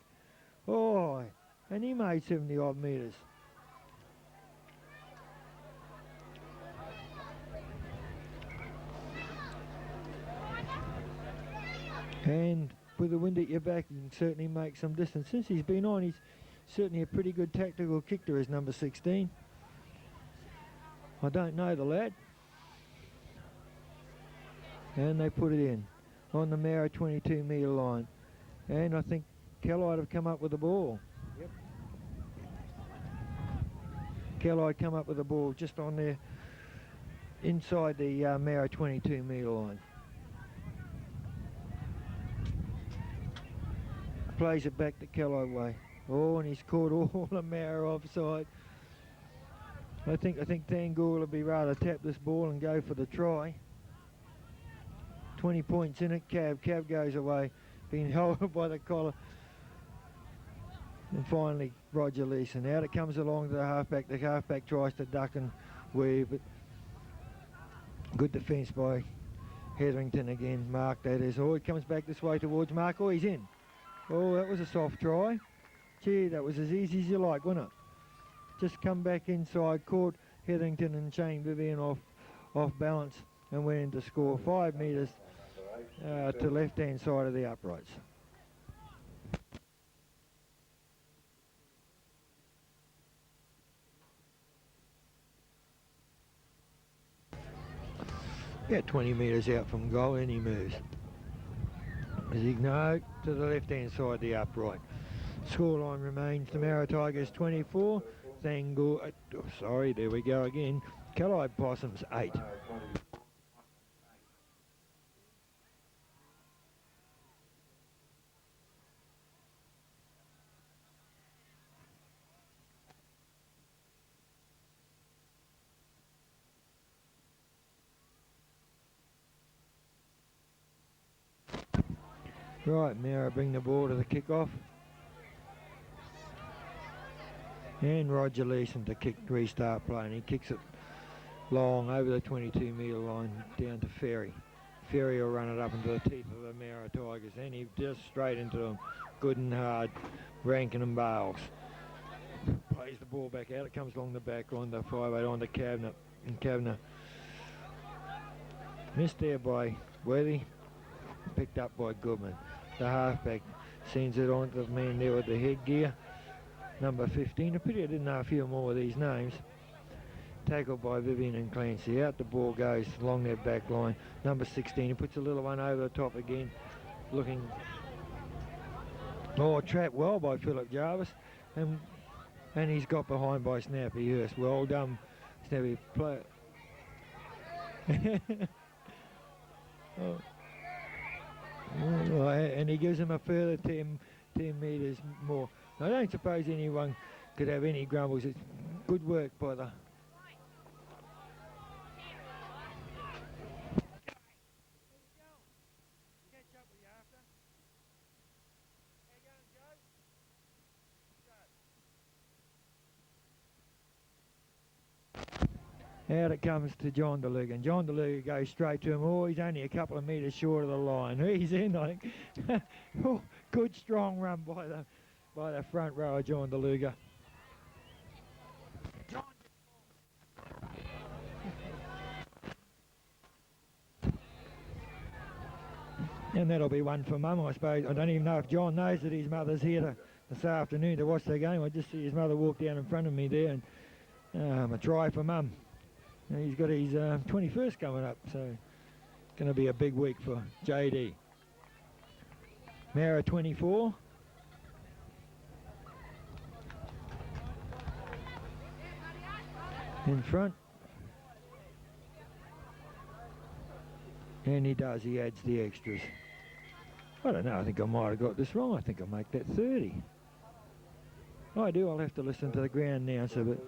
Oh, and he made 70 odd metres. And with the wind at your back, you can certainly make some distance. Since he's been on, he's certainly a pretty good tactical kicker as number 16. I don't know the lad. And they put it in on the Moura 22 metre line. And I think Callide have come up with the ball. Yep. Callide come up with the ball just on there inside the Moura 22 metre line. Plays it back to Callide way. Oh, and he's caught all the Moura offside. I think Tangor will be rather tap this ball and go for the try. 20 points in it. Cab goes away, being held by the collar. And finally, Roger Leeson. Out it comes along to the halfback. The halfback tries to duck and weave, but good defence by Hetherington again. Mark, that is. Oh, it comes back this way towards Mark. Oh, he's in. Oh, that was a soft try. Gee, that was as easy as you like, wasn't it? Just come back inside, caught Hetherington and Shane Vivian off balance and went in to score 5 metres to left-hand side of the uprights. About 20 metres out from goal, and he moves. Zigno to the left-hand side of the upright. Scoreline remains the Moura Tigers 24. Thangor, sorry, there we go again. Callide Possums 8. Right, Moura bring the ball to the kick-off. And Roger Leeson to restart play, and he kicks it long over the 22 metre line down to Ferry. Ferry will run it up into the teeth of the Moura Tigers, and he just straight into them, good and hard, Rankin and Bales. Plays the ball back out, it comes along the back line, the 5-8 on to Kavanagh, and Kavanagh missed there by Worthy, picked up by Goodman. The halfback sends it on to the man there with the headgear. Number 15, a pity I didn't know a few more of these names. Tackled by Vivian and Clancy. Out the ball goes along their back line. Number 16, he puts a little one over the top again. Looking... Oh, trapped well by Philip Jarvis. And he's got behind by Snappy Hurst. Well done, Snappy. Play. Oh. Oh, and he gives him a further 10 metres more. I don't suppose anyone could have any grumbles. It's good work by the... Out it comes to John DeLuga, and John DeLuga goes straight to him. Oh, he's only a couple of metres short of the line. He's in, I think. Oh, good strong run by the front rower, John DeLuga. And that'll be one for Mum, I suppose. I don't even know if John knows that his mother's here this afternoon to watch the game. I just see his mother walk down in front of me there, and a try for Mum. And he's got his 21st coming up, so it's going to be a big week for JD. Moura 24. In front. And he does, he adds the extras. I don't know, I think I might have got this wrong. I think I'll make that 30. I do, I'll have to listen to the ground announcer, but...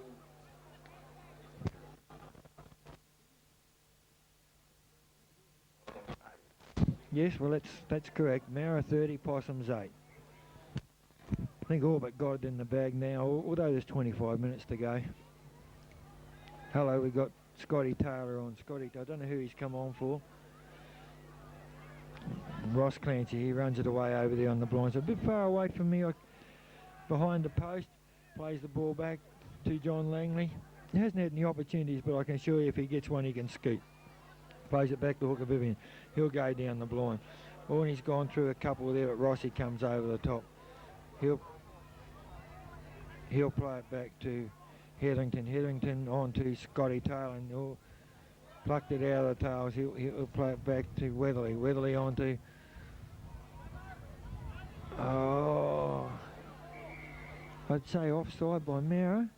Yes, well, that's correct. Moura 30, Possums 8. I think all but got it in the bag now, although there's 25 minutes to go. Hello, we've got Scotty Taylor on. Scotty, I don't know who he's come on for. Ross Clancy, he runs it away over there on the blind. So a bit far away from me, behind the post, plays the ball back to John Langley. He hasn't had any opportunities, but I can assure you if he gets one, he can scoot. Plays it back to Hooker Vivian. He'll go down the blind. Oh, and he's gone through a couple there, but Rossi comes over the top. He'll play it back to Hetherington. Hetherington on to Scotty Taylor, and he'll plucked it out of the tails. He'll play it back to Weatherly. Weatherly on to... Oh... I'd say offside by Moura.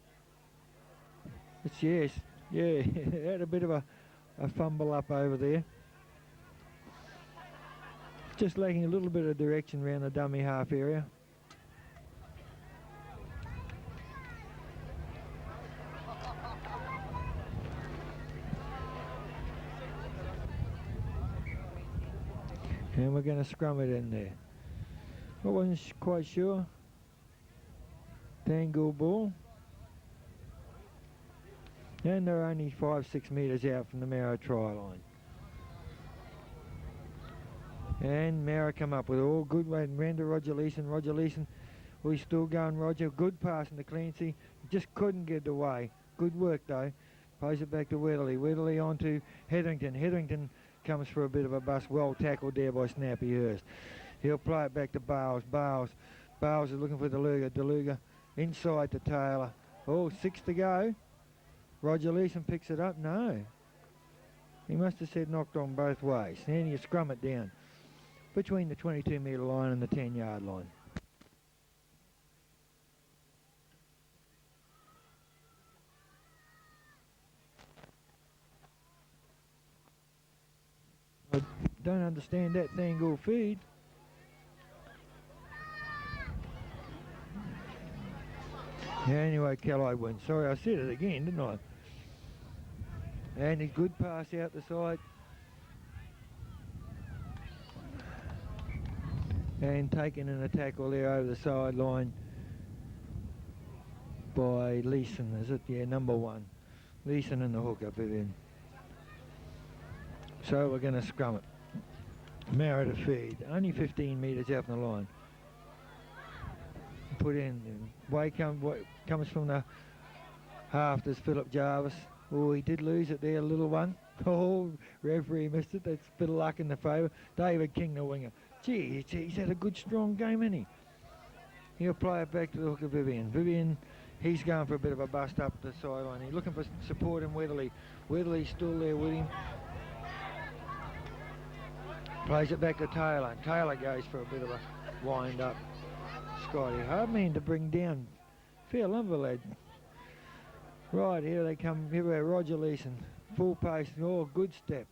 It's yes. Yeah, had a bit of a fumble up over there. Just lacking a little bit of direction around the dummy half area. And we're going to scrum it in there. I wasn't quite sure. Dangle ball. And they're only 5-6 metres out from the Moura try line. And Moura come up with all good way and ran to Roger Leeson. Roger Leeson, well, he's still going Roger. Good pass into Clancy. Just couldn't get it away. Good work though. Plays it back to Weatherly. Weatherly on to Hetherington. Hetherington comes for a bit of a bust. Well tackled there by Snappy Hurst. He'll play it back to Bales. Bales is looking for DeLuga. DeLuga inside to Taylor. Oh, 6 to go. Roger Leeson picks it up. No. He must have said knocked on both ways. And you scrum it down between the 22 metre line and the 10-yard line. I don't understand that Thangool feed. Yeah, anyway, Callide wins. Sorry, I said it again, didn't I? And a good pass out the side. And taken in a tackle there over the sideline by Leeson, is it? Yeah, number 1. Leeson and the hooker, Vivian. So we're going to scrum it. Moura to feed. Only 15 metres out from the line. Put in. Way comes from the half. There's Philip Jarvis. Oh, he did lose it there, little one. Oh, referee missed it. That's a bit of luck in the favour. David King, the winger. Gee, he's had a good, strong game, hasn't he? He'll play it back to the hooker, Vivian. Vivian, he's going for a bit of a bust up the sideline. He's looking for support in Weatherly. Weatherly's still there with him. Plays it back to Taylor. Taylor goes for a bit of a wind up. Scotty, hard man to bring down. Fair lumber, lad. Right, here they come. Here we are, Roger Leeson. Full pace. Oh, good step.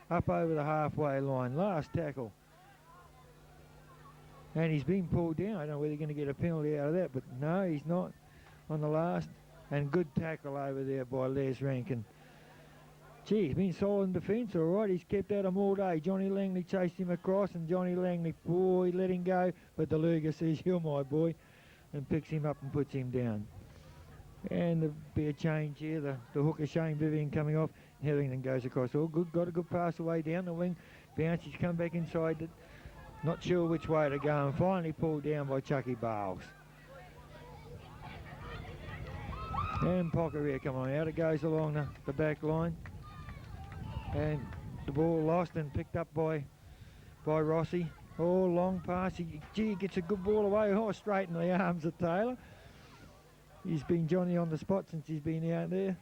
Up over the halfway line. Last tackle. And he's been pulled down. I don't know whether you're going to get a penalty out of that, but no, he's not on the last. And good tackle over there by Les Rankin. Gee, he's been solid in defence, all right. He's kept at him all day. Johnny Langley chased him across, and Johnny Langley, boy, let him go. But the Luger says, you're my boy, and picks him up and puts him down. And there'll be a change here. The hooker, Shane Vivian, coming off. Hetherington goes across. All good, got a good pass away down the wing. Bounce, he's come back inside. Not sure which way to go, and finally pulled down by Chucky Bales. And Pockeria come on out. It goes along the back line. And the ball lost and picked up by Rossi. Oh, long pass. He gets a good ball away. Oh, straight in the arms of Taylor. He's been Johnny on the spot since he's been out there.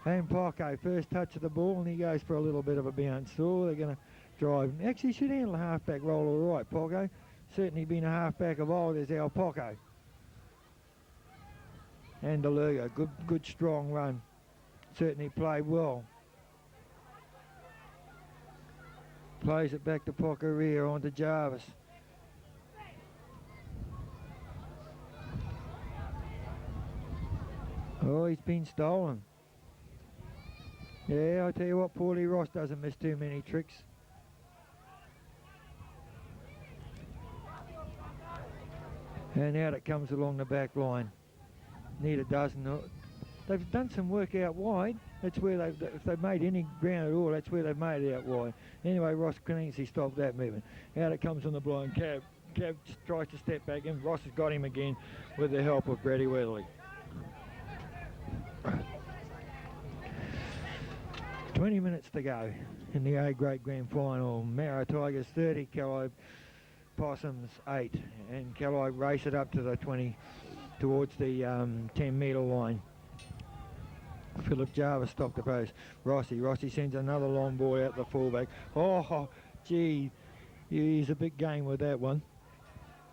And Poco, first touch of the ball, and he goes for a little bit of a bounce. So they're going to drive. Actually, should handle a halfback role all right, Poco. Certainly been a halfback of old as our Poco. And DeLuga, good strong run. Certainly played well. Plays it back to Pockeria onto Jarvis. Oh, he's been stolen. Yeah, I tell you what, Paulie Ross doesn't miss too many tricks. And out it comes along the back line. Need a dozen. They've done some work out wide. That's where if they've made any ground at all, that's where they've made it out wide. Anyway, Ross Clancy stopped that movement. Out it comes on the blind. Cav tries to step back in. Ross has got him again with the help of Brady Weatherly. 20 minutes to go in the A-grade grand final. Moura Tigers 30, Callide Possums 8, and Callide race it up to the 20 towards the 10-metre line. Philip Jarvis stopped the post. Rossi sends another long ball out the fullback. Oh, gee, he's a big game with that one.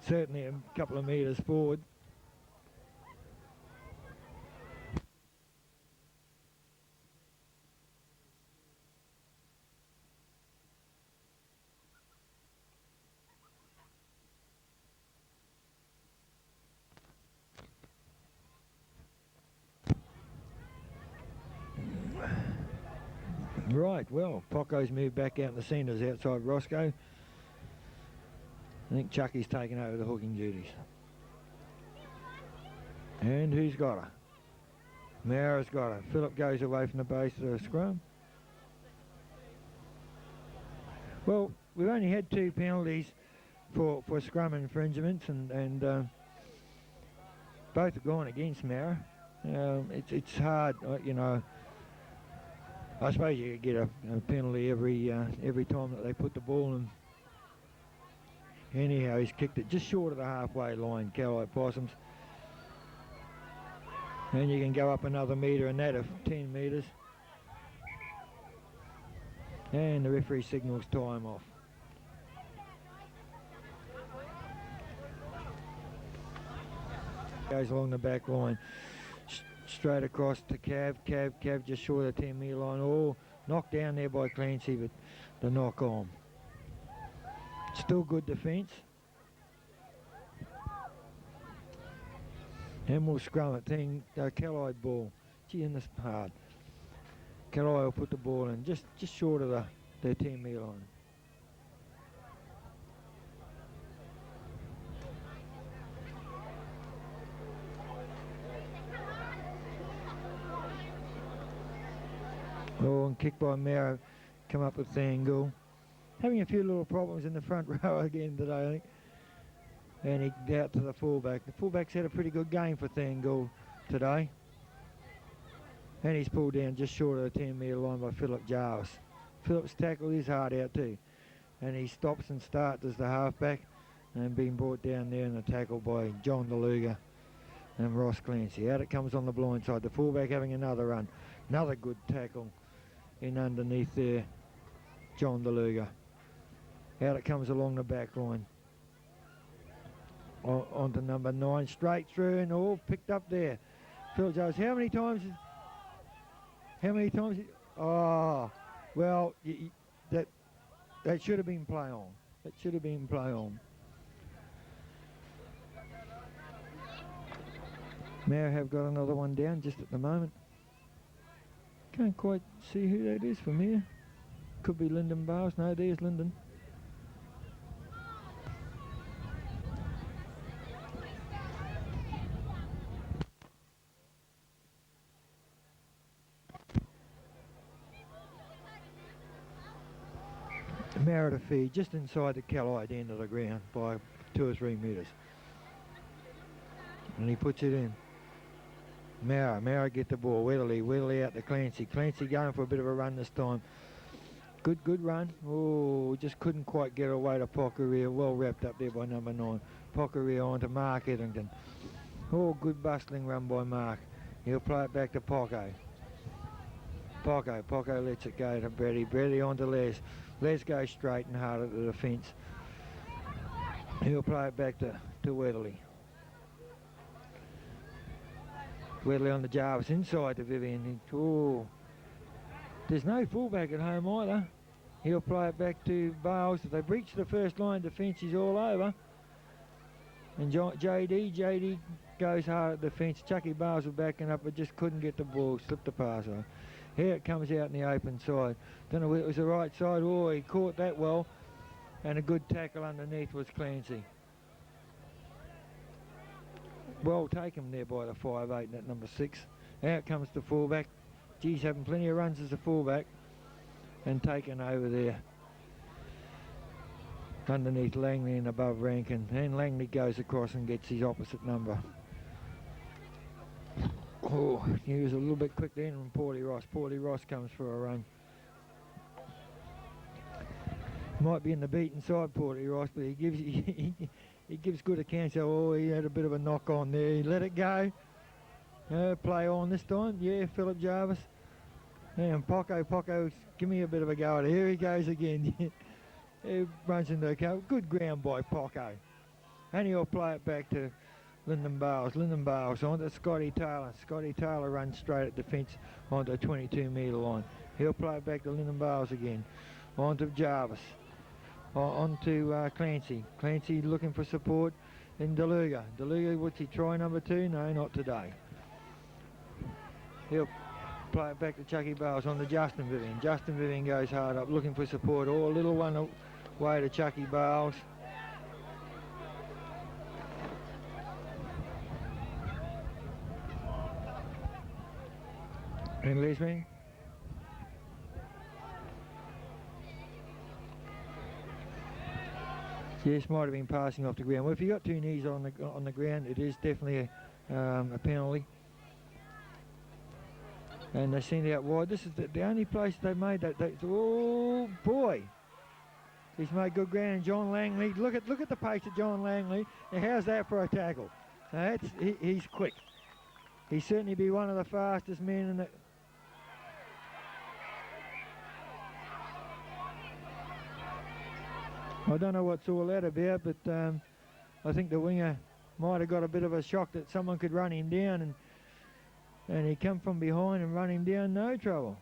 Certainly a couple of metres forward. Right, well, Poco's moved back out in the centres outside Roscoe. I think Chucky's taken over the hooking duties. And who's got her? Moura's got her. Phillip goes away from the base of the scrum. Well, we've only had 2 penalties for scrum infringements, and both have gone against Moura. It's hard, you know. I suppose you could get a penalty every time that they put the ball in. Anyhow, he's kicked it just short of the halfway line, Callide Possums. And you can go up another metre and that of 10 metres. And the referee signals time off. Goes along the back line. Straight across to Cav just short of the 10-metre line. Oh, knocked down there by Clancy, but the knock on. Still good defence. And we'll scrum it. Callide ball. Gee, and this hard. Callide will put the ball in just short of the 10-metre line. Oh, and kick by Moura, come up with Thangul. Having a few little problems in the front row again today, I think. And he out to the fullback. The fullback's had a pretty good game for Thangul today. And he's pulled down just short of the 10-metre line by Philip Jarvis. Philip's tackled his heart out too. And he stops and starts as the halfback and being brought down there in the tackle by John DeLuga and Ross Clancy. Out it comes on the blind side. The fullback having another run. Another good tackle in underneath there, John DeLuga. Out it comes along the back line. Onto number 9, straight through and all picked up there. Phil Jones, how many times? Oh, well, that should have been play on. That should have been play on. Moura have got another one down just at the moment. Can't quite see who that is from here. Could be Lyndon Bales. No, there's Lyndon. Moura to feed just inside the Callide end of the ground by 2 or 3 metres. And he puts it in. Moura get the ball. Weatherly out to Clancy. Clancy going for a bit of a run this time. Good run. Oh, just couldn't quite get away to Pocaria. Well wrapped up there by number 9. Pocaria on to Mark Eddington. Oh, good bustling run by Mark. He'll play it back to Poco. Poco lets it go to Brady on to Les. Les goes straight and hard at the defence. He'll play it back to Weatherly. Weatherly on the Jarvis inside to Vivian. Oh, there's no fullback at home either. He'll play it back to Bales. If they breach the first line defence, he's all over. And JD goes hard at defence. Chucky Bales was backing up but just couldn't get the ball. Slipped the pass over. Here it comes out in the open side. Don't know whether it was the right side. Oh, he caught that well. And a good tackle underneath was Clancy. well taken there by the 5'8", that number 6. Out comes the fullback. Gee's having plenty of runs as a fullback and taken over there underneath Langley and above Rankin, and Langley goes across and gets his opposite number. Oh, he was a little bit quick then from Paulie Ross. Paulie Ross comes for a run. Might be in the beaten side, Paulie Ross, but he gives good accounts. Oh, he had a bit of a knock on there. He let it go. Play on this time. Yeah, Philip Jarvis. And Poco, give me a bit of a go at it. Here he goes again. He runs into the cover. Good ground by Poco. And he'll play it back to Lyndon Bales. Lyndon Bales onto Scotty Taylor. Scotty Taylor runs straight at defence onto the 22-metre line. He'll play it back to Lyndon Bales again. Onto Jarvis. Onto Clancy. Clancy looking for support. Then DeLuga. DeLuga, what's he try number 2? No, not today. He'll play it back to Chucky Bales on to Justin Vivian. Justin Vivian goes hard up looking for support. Oh, a little one away to Chucky Bales. And Leslie. Yes, might have been passing off the ground. Well, if you got 2 knees on the ground, it is definitely a penalty. And they send out wide. This is the only place they made that. Oh boy, he's made good ground. John Langley, look at the pace of John Langley. Now, how's that for a tackle? Now, he's quick. He'd certainly be one of the fastest men in the. I don't know what's all that about, but I think the winger might have got a bit of a shock that someone could run him down, and he come from behind and run him down, no trouble.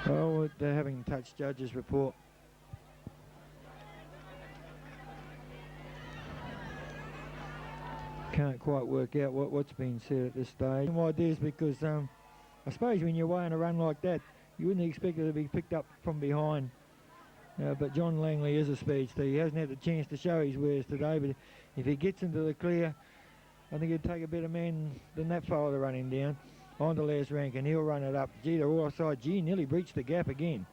Oh, they're having touch judges report. Can't quite work out what's been said at this stage. My idea is because I suppose when you're away on a run like that, you wouldn't expect it to be picked up from behind. But John Langley is a speedster. He hasn't had the chance to show his wares today, but if he gets into the clear, I think it'd take a better man than that fella to run him down. On to Les Rankin, he'll run it up. Gee, they're all offside. Gee, nearly breached the gap again.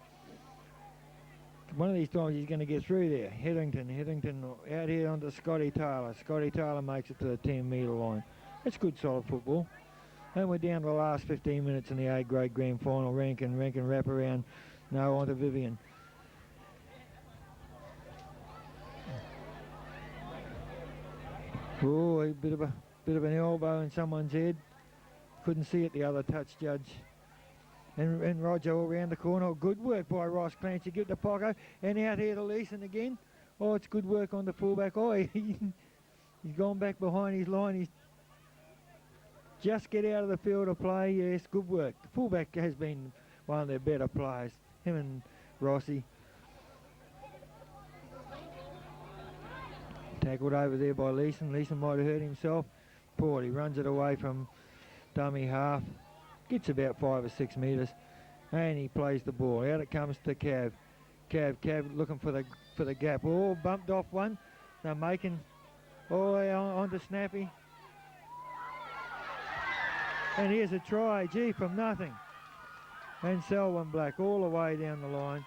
One of these times he's going to get through there. Hetherington out here onto Scotty Taylor. Scotty Taylor makes it to the 10-metre line. That's good, solid football. And we're down to the last 15 minutes in the A-grade grand final. Rankin wrap around. No, onto Vivian. Oh, a bit of an elbow in someone's head. Couldn't see it, the other touch judge. And Roger all round the corner. Good work by Ross Clancy. Give it to Poco. And out here to Leeson again. Oh, it's good work on the fullback. Oh, he's gone back behind his line. He's just get out of the field of play. Yes, good work. The fullback has been one of their better players. Him and Rossi. Tackled over there by Leeson. Leeson might have hurt himself. He runs it away from dummy half. Gets about 5 or 6 metres, and he plays the ball. Out it comes to Cav. Cav looking for the gap. Oh, bumped off one. They're making. Oh, on to Snappy. And here's a try. Gee, from nothing. And Selwyn Black all the way down the line.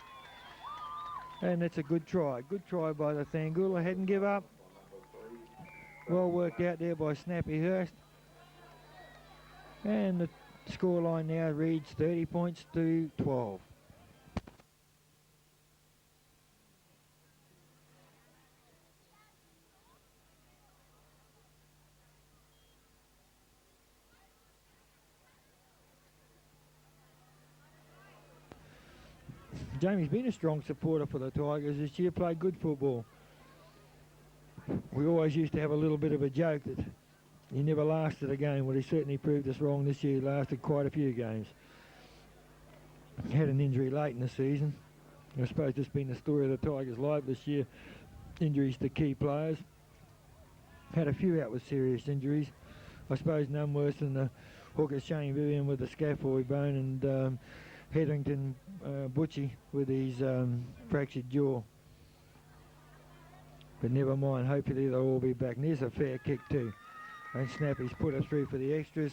And it's a good try. Good try by the Thangula. Hadn't give up. Well worked out there by Snappy Hurst. And the scoreline now reads 30 points to 12. Jamie's been a strong supporter for the Tigers this year, played good football. We always used to have a little bit of a joke that he never lasted a game. Well, he certainly proved us wrong this year. He lasted quite a few games. Had an injury late in the season. I suppose that's been the story of the Tigers' life this year. Injuries to key players. Had a few out with serious injuries. I suppose none worse than the hooker Shane Vivian with the scaphoid bone and Hetherington Butchie with his fractured jaw. But never mind, hopefully they'll all be back. And there's a fair kick too. And Snappy's put her through for the extras.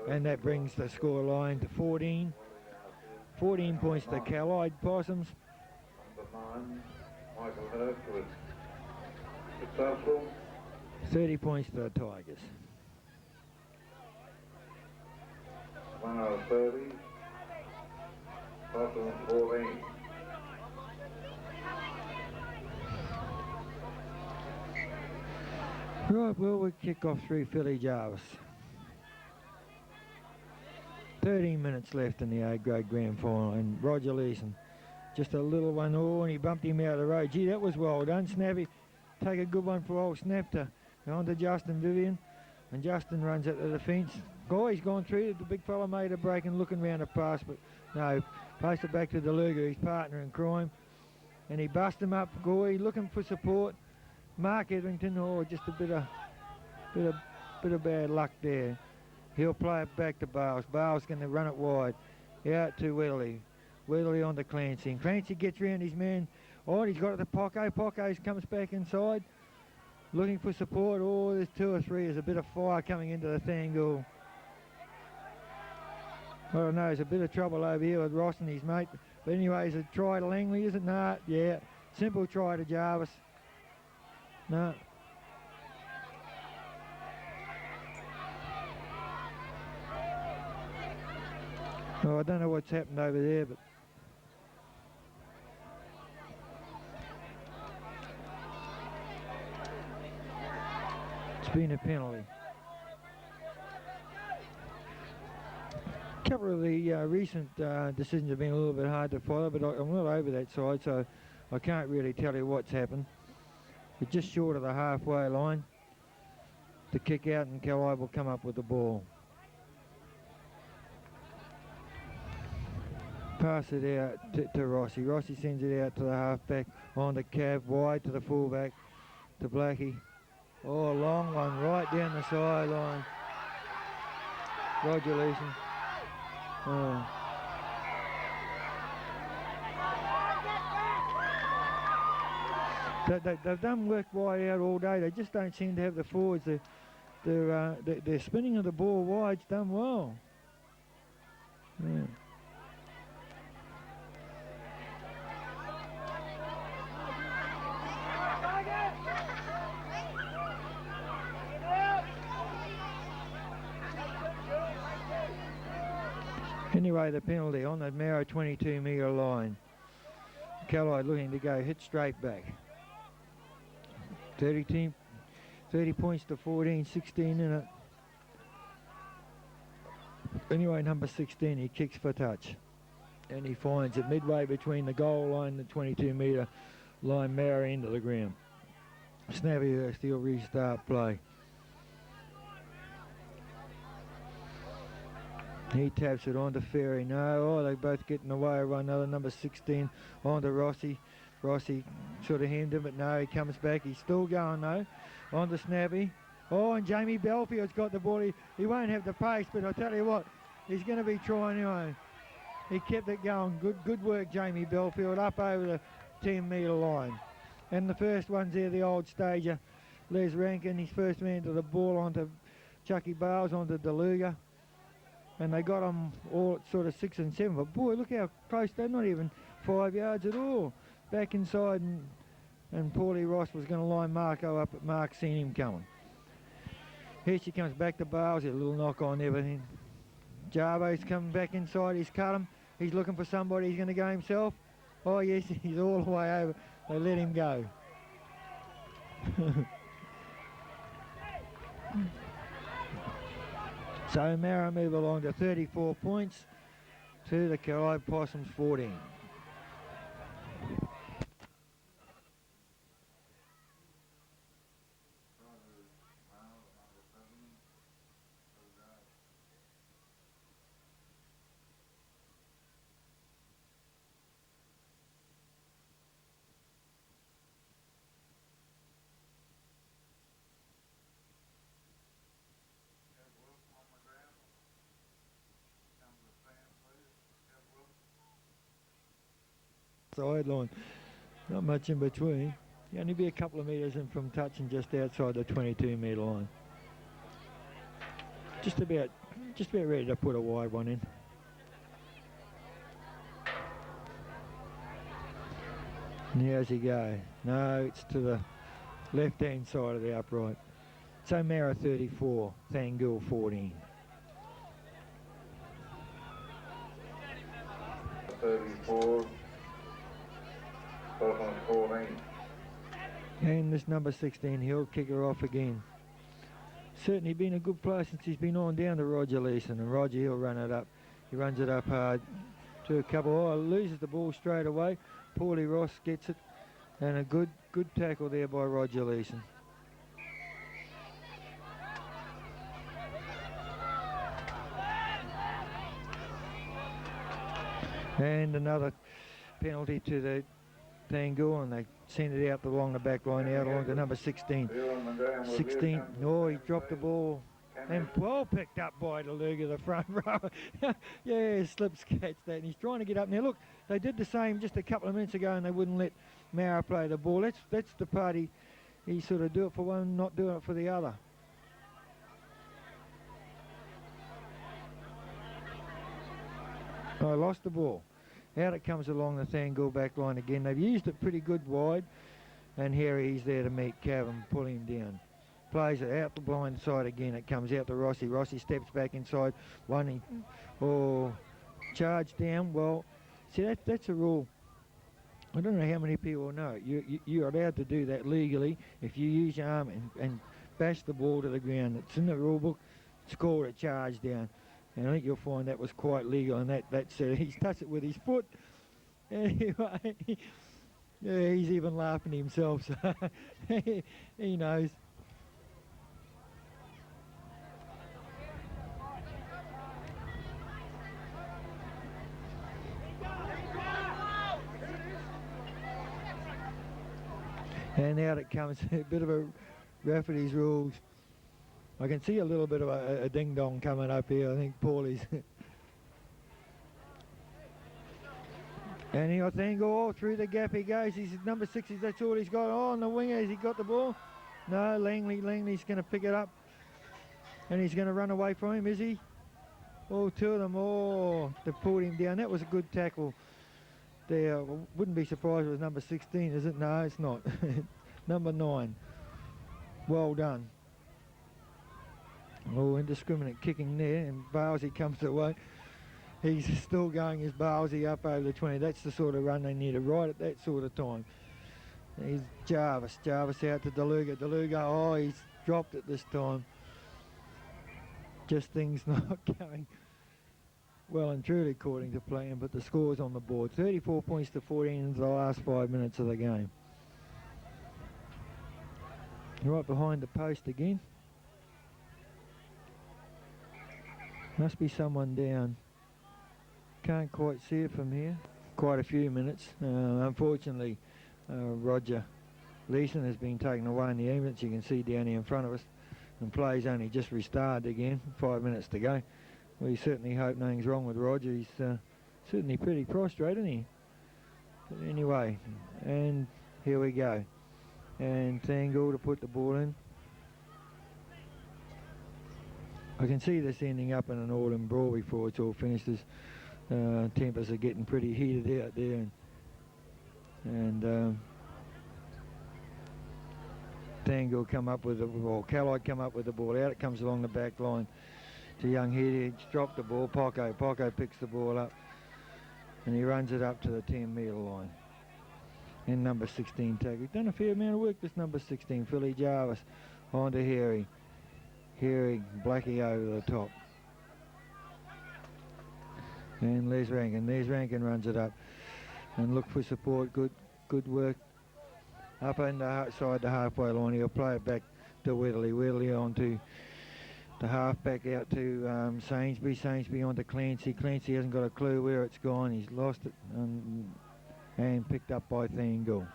And that brings the score line to 14. 14 points to Callide Possums. Number 9, Michael Hurst was successful. 30 points to the Tigers. 30. Possums 14. Right, well, we kick off through Philly Jarvis. 13 minutes left in the A-grade grand final, and Roger Leeson, just a little one, and he bumped him out of the road. Gee, that was well done, Snappy. Take a good one for old Snap to go on to Justin Vivian, and Justin runs at the defence. He's gone through. The big fella made a break and looking round the pass, but no, passed it back to DeLuga, his partner in crime, and he bust him up. Looking for support. Mark Edrington, just a bit of bad luck there. He'll play it back to Bales. Bales going to run it wide. Out to Weatherly. Weatherly on to Clancy. And Clancy gets round his man. He's got it to Poco. Poco comes back inside. Looking for support. There's 2 or 3. There's a bit of fire coming into the Thangul. I don't know, there's a bit of trouble over here with Ross and his mate. But anyway, it's a try to Langley, is it? Nah, yeah. Simple try to Jarvis. No. I don't know what's happened over there, but it's been a penalty. A couple of the recent decisions have been a little bit hard to follow, but I'm not over that side, so I can't really tell you what's happened. But just short of the halfway line to kick out, and Callide will come up with the ball. Pass it out to Rossi. Rossi sends it out to the halfback, on to Cav, wide to the fullback, to Blackie. Long one, right down the sideline. Roger Leeson. They've done work wide out all day. They just don't seem to have the forwards. Their spinning of the ball wide's done well. Yeah. Anyway, the penalty on the Moura 22-metre line. Callide looking to go, hit straight back. 30 points to 14, 16 in it. Anyway, number 16, he kicks for touch. And he finds it midway between the goal line and the 22-metre line, Moura into the ground. Snappyhurst, he'll restart play. He taps it on to Ferry. No, they're both getting away with one another. Number 16 on to Rossi. Rossi sort of hemmed him, but no, he comes back. He's still going though. On to Snappy. And Jamie Belfield's got the ball. He won't have the pace, but I'll tell you what, he's going to be trying anyway. He kept it going. Good work, Jamie Belfield, up over the 10-metre line. And the first one's there, the old stager, Les Rankin. His first man to the ball onto Chucky Bales, onto DeLuga. And they got them all at sort of 6 and 7. But boy, look how close. They're not even 5 yards at all. Back inside, and Paulie Ross was going to line Marco up, but Mark seen him coming. Here she comes back to Bales. A little knock on everything. Jarbo's coming back inside. He's cut him. He's looking for somebody. He's going to go himself. Yes, he's all the way over. They let him go. So Moura move along to 34 points to the Callide Possums 14. sideline. Not much in between. You only be a couple of metres in from touching just outside the 22-metre line. Just about ready to put a wide one in. And how's he go? No, it's to the left-hand side of the upright. So Moura 34, Thangul 14. 34, Possums 14. And this number 16, he'll kick her off again. Certainly been a good player since he's been on down to Roger Leeson, and Roger, he'll run it up. He runs it up hard to a couple. Oh, loses the ball straight away. Paulie Ross gets it, and a good tackle there by Roger Leeson. And another penalty to the Thangul, and they send it out along the back line, out along to number 16. 16, oh, he dropped the ball. And well picked up by DeLuga, the front row. Yeah, Slips catch that, and he's trying to get up. Now look, they did the same just a couple of minutes ago, and they wouldn't let Moura play the ball. That's the party. He sort of do it for one, not do it for the other. Oh, I lost the ball. Out it comes along the Thangul back line again. They've used it pretty good wide, and Harry's there to meet Cav and pull him down. Plays it out the blind side again. It comes out to Rossi. Rossi steps back inside. One, charge down. Well, see, that's a rule. I don't know how many people know. You're allowed to do that legally if you use your arm and bash the ball to the ground. It's in the rule book. It's called a charge down. And I think you'll find that was quite legal, and that's it. He's touched it with his foot. Anyway, yeah, he's even laughing himself, so he knows. And out it comes, a bit of a referee's rules. I can see a little bit of a ding-dong coming up here. I think Paulie's. And I think, oh, through the gap he goes. He's number 6, that's all he's got. Oh, on the wing, has he got the ball? No, Langley's going to pick it up. And he's going to run away from him, is he? Oh, two of them, oh, they pulled him down. That was a good tackle there. Wouldn't be surprised if it was number 16, is it? No, it's not. Number 9. Well done. Oh, indiscriminate kicking there, and Balsey comes away. He's still going his Balsey up over the 20. That's the sort of run they need, right at that sort of time. He's Jarvis out to DeLuga. Oh, he's dropped it this time. Just things not going well and truly according to plan, but the score's on the board. 34 points to 14 in the last 5 minutes of the game. Right behind the post again. Must be someone down. Can't quite see it from here. Quite a few minutes. Unfortunately, Roger Leeson has been taken away in the ambulance. You can see down here in front of us. And play's only just restarted again. 5 minutes to go. We certainly hope nothing's wrong with Roger. He's certainly pretty prostrate, isn't he? But anyway, and here we go. And Thangul to put the ball in. I can see this ending up in an all-in brawl before it's all finished. Tempers are getting pretty heated out there, and Thangul come up with the ball. Callide come up with the ball. Out it comes along the back line to young Head. Dropped the ball. Poco picks the ball up, and he runs it up to the 10-metre line. And number 16 tag. He's done a fair amount of work, this number 16, Philly Jarvis, on to Harry. Harry, Blackie over the top. And Les Rankin runs it up and look for support. Good work up inside the halfway line. He'll play it back to Whittley on to the half-back out to Sainsbury on to Clancy. Clancy hasn't got a clue where it's gone. He's lost it and picked up by Thangul.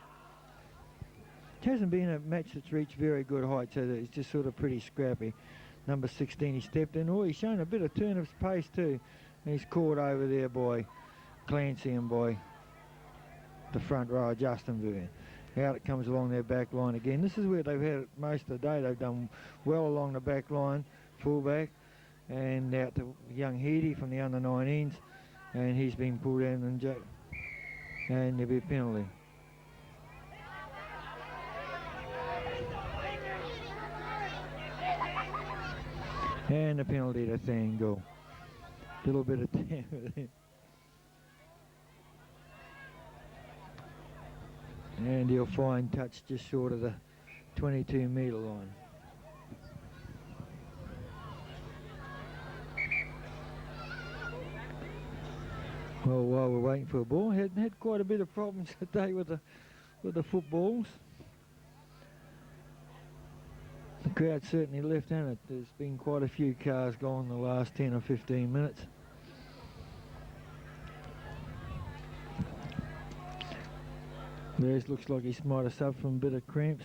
It hasn't been a match that's reached very good height, so it's just sort of pretty scrappy. Number 16, he stepped in. Oh, he's shown a bit of turn of pace too. And he's caught over there by Clancy and by the front row, Justin Vivian. Out it comes along their back line again. This is where they've had it most of the day. They've done well along the back line, fullback, and out to young Heady from the under-19s, and he's been pulled in and there'll be a penalty. And a penalty to Thango. Little bit of time. And he'll find touch just short of the 22-metre line. Well, while we're waiting for a ball, had quite a bit of problems today with the footballs. The crowd certainly left in it. There's been quite a few cars gone the last 10 or 15 minutes. There's looks like he might have suffered from a bit of cramps.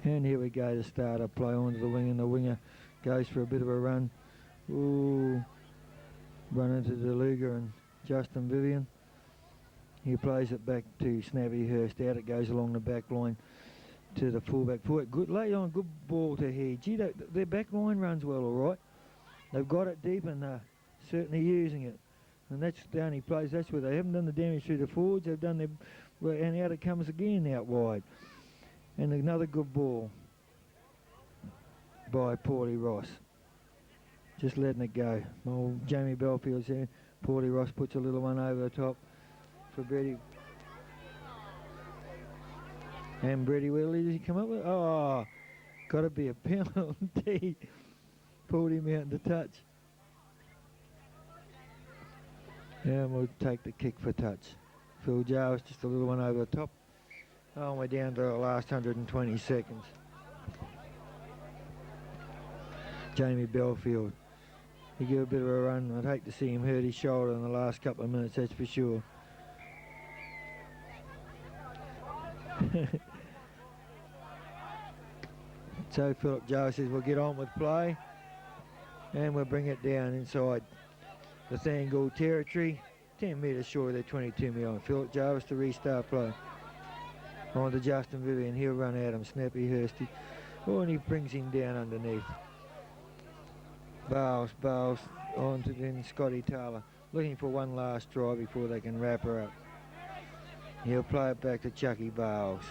And here we go to start a play onto the wing, and the winger goes for a bit of a run. Ooh, run into DeLuga and Justin Vivian. He plays it back to Snappy Hurst. Out it goes along the back line to the fullback. Good, lay on, good ball to here. Gee, their back line runs well, all right. They've got it deep and they're certainly using it. And that's the only place, that's where they haven't done the damage through the forwards. They've done their, and out it comes again out wide. And another good ball by Paulie Ross. Just letting it go. Well, Jamie Belfield's there. Paulie Ross puts a little one over the top for Brady. And Brady, where does he come up with? Oh, got to be a penalty. Pulled him out into touch. And we'll take the kick for touch. Phil Jarvis, just a little one over the top. Oh, we're down to the last 120 seconds. Jamie Belfield. He gave a bit of a run. I'd hate to see him hurt his shoulder in the last couple of minutes, that's for sure. So Philip Jarvis says we'll get on with play. And we'll bring it down inside the Thangool territory. 10 metres short of their 22 metre. Philip Jarvis to restart play. On to Justin Vivian. He'll run at him. Snappy Hursty. Oh, and he brings him down underneath. Bales on to then Scotty Taylor. Looking for one last try before they can wrap her up. He'll play it back to Chucky Bales.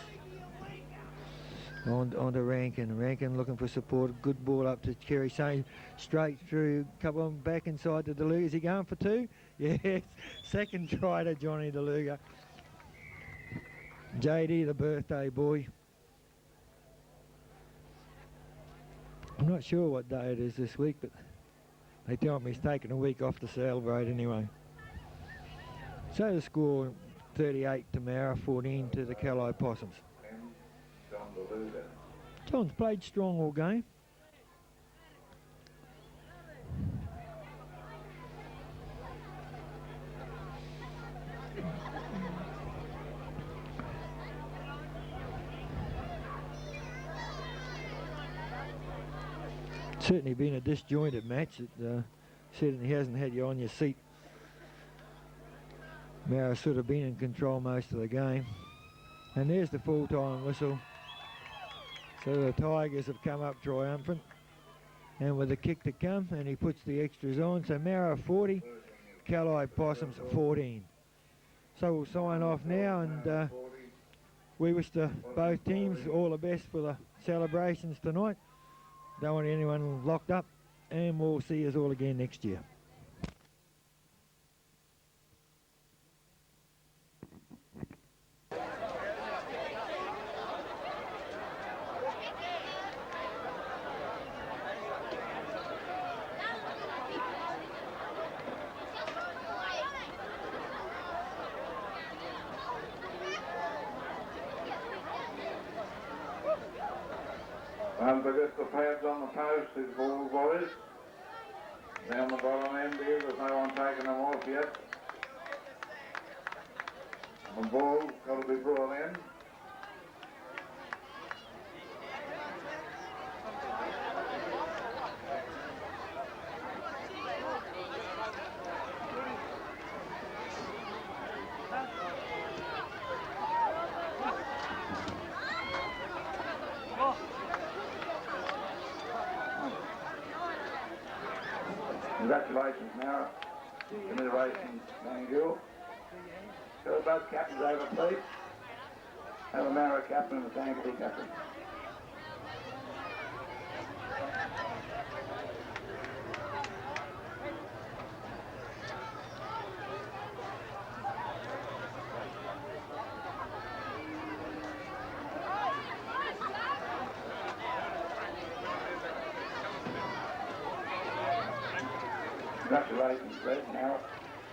On to Rankin. Rankin looking for support. Good ball up to Kerry Sain. Straight through. Couple of them back inside to DeLuga. Is he going for two? Yes. Second try to Johnny DeLuga. JD, the birthday boy. I'm not sure what day it is this week, but they tell me he's taken a week off to celebrate anyway. So the score, 38 to Moura, 14 to the Callide Possums. John's played strong all game. Certainly been a disjointed match. It certainly hasn't had you on your seat. Moura sort of been in control most of the game. And there's the full-time whistle. So the Tigers have come up triumphant. And with the kick to come, and he puts the extras on. So Moura 40, Callide Possums 14. So we'll sign off now, and we wish both teams all the best for the celebrations tonight. Don't want anyone locked up, and we'll see us all again next year. And to get the pads on the post is ball boys. Down the bottom end here, there's no one taking them off yet. The ball's got to be brought in. Congratulations, Moura. Commemorations, Mangill. So both captains over, please. Have a Moura captain and a Tanglewood captain. Congratulations, Fred. Now,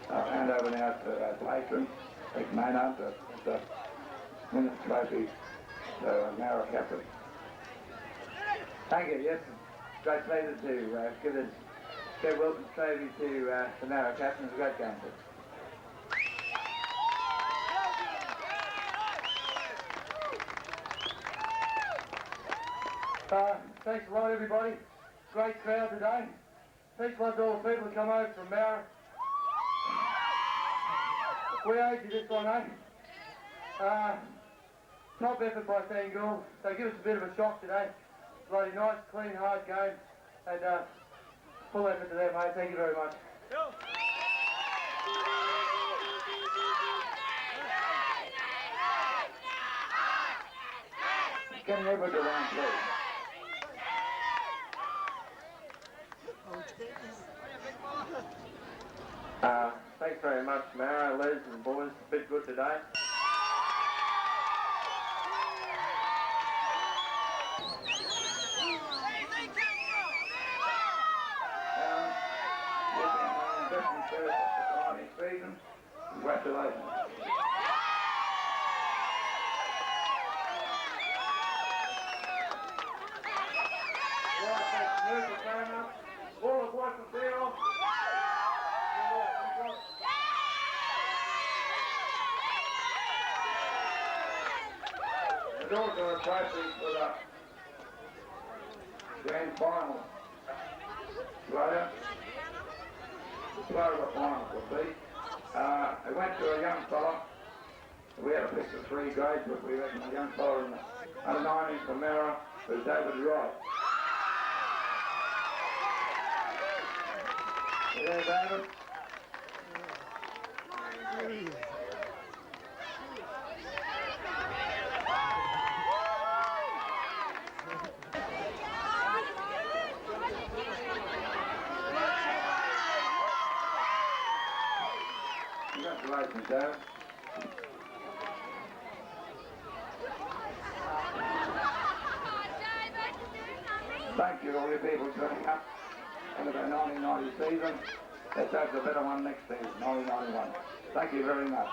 I'll hand over now to our patron, Rick Maynard, to win the trophy, so Moura captain. Thank you, yes. Great pleasure to give this Kev Wilkins trophy to the Moura captain. It was a great game. Thanks a lot, everybody. Great crowd today. Thanks a lot to all the people who come over from Moura. We owed you this one, eh? Top effort by Sangul. They give us a bit of a shock today. Bloody nice, clean, hard game. And full effort to them, mate. Thank you very much. Can everybody around, please? Thanks very much, Moura, Les and the boys. A bit good today. Season. Congratulations. All the boys from Theon. There's also a trophy for the grand final. Later, the final will be. It went to a young fella. We had a pick of 3 grades, but we reckon a young fella in the under 19 from Moura was David Wright. You there, David? Congratulations, David. Thank you, all you people turning up into the 1990 season. Let's have the better one next season, 1991. Thank you very much.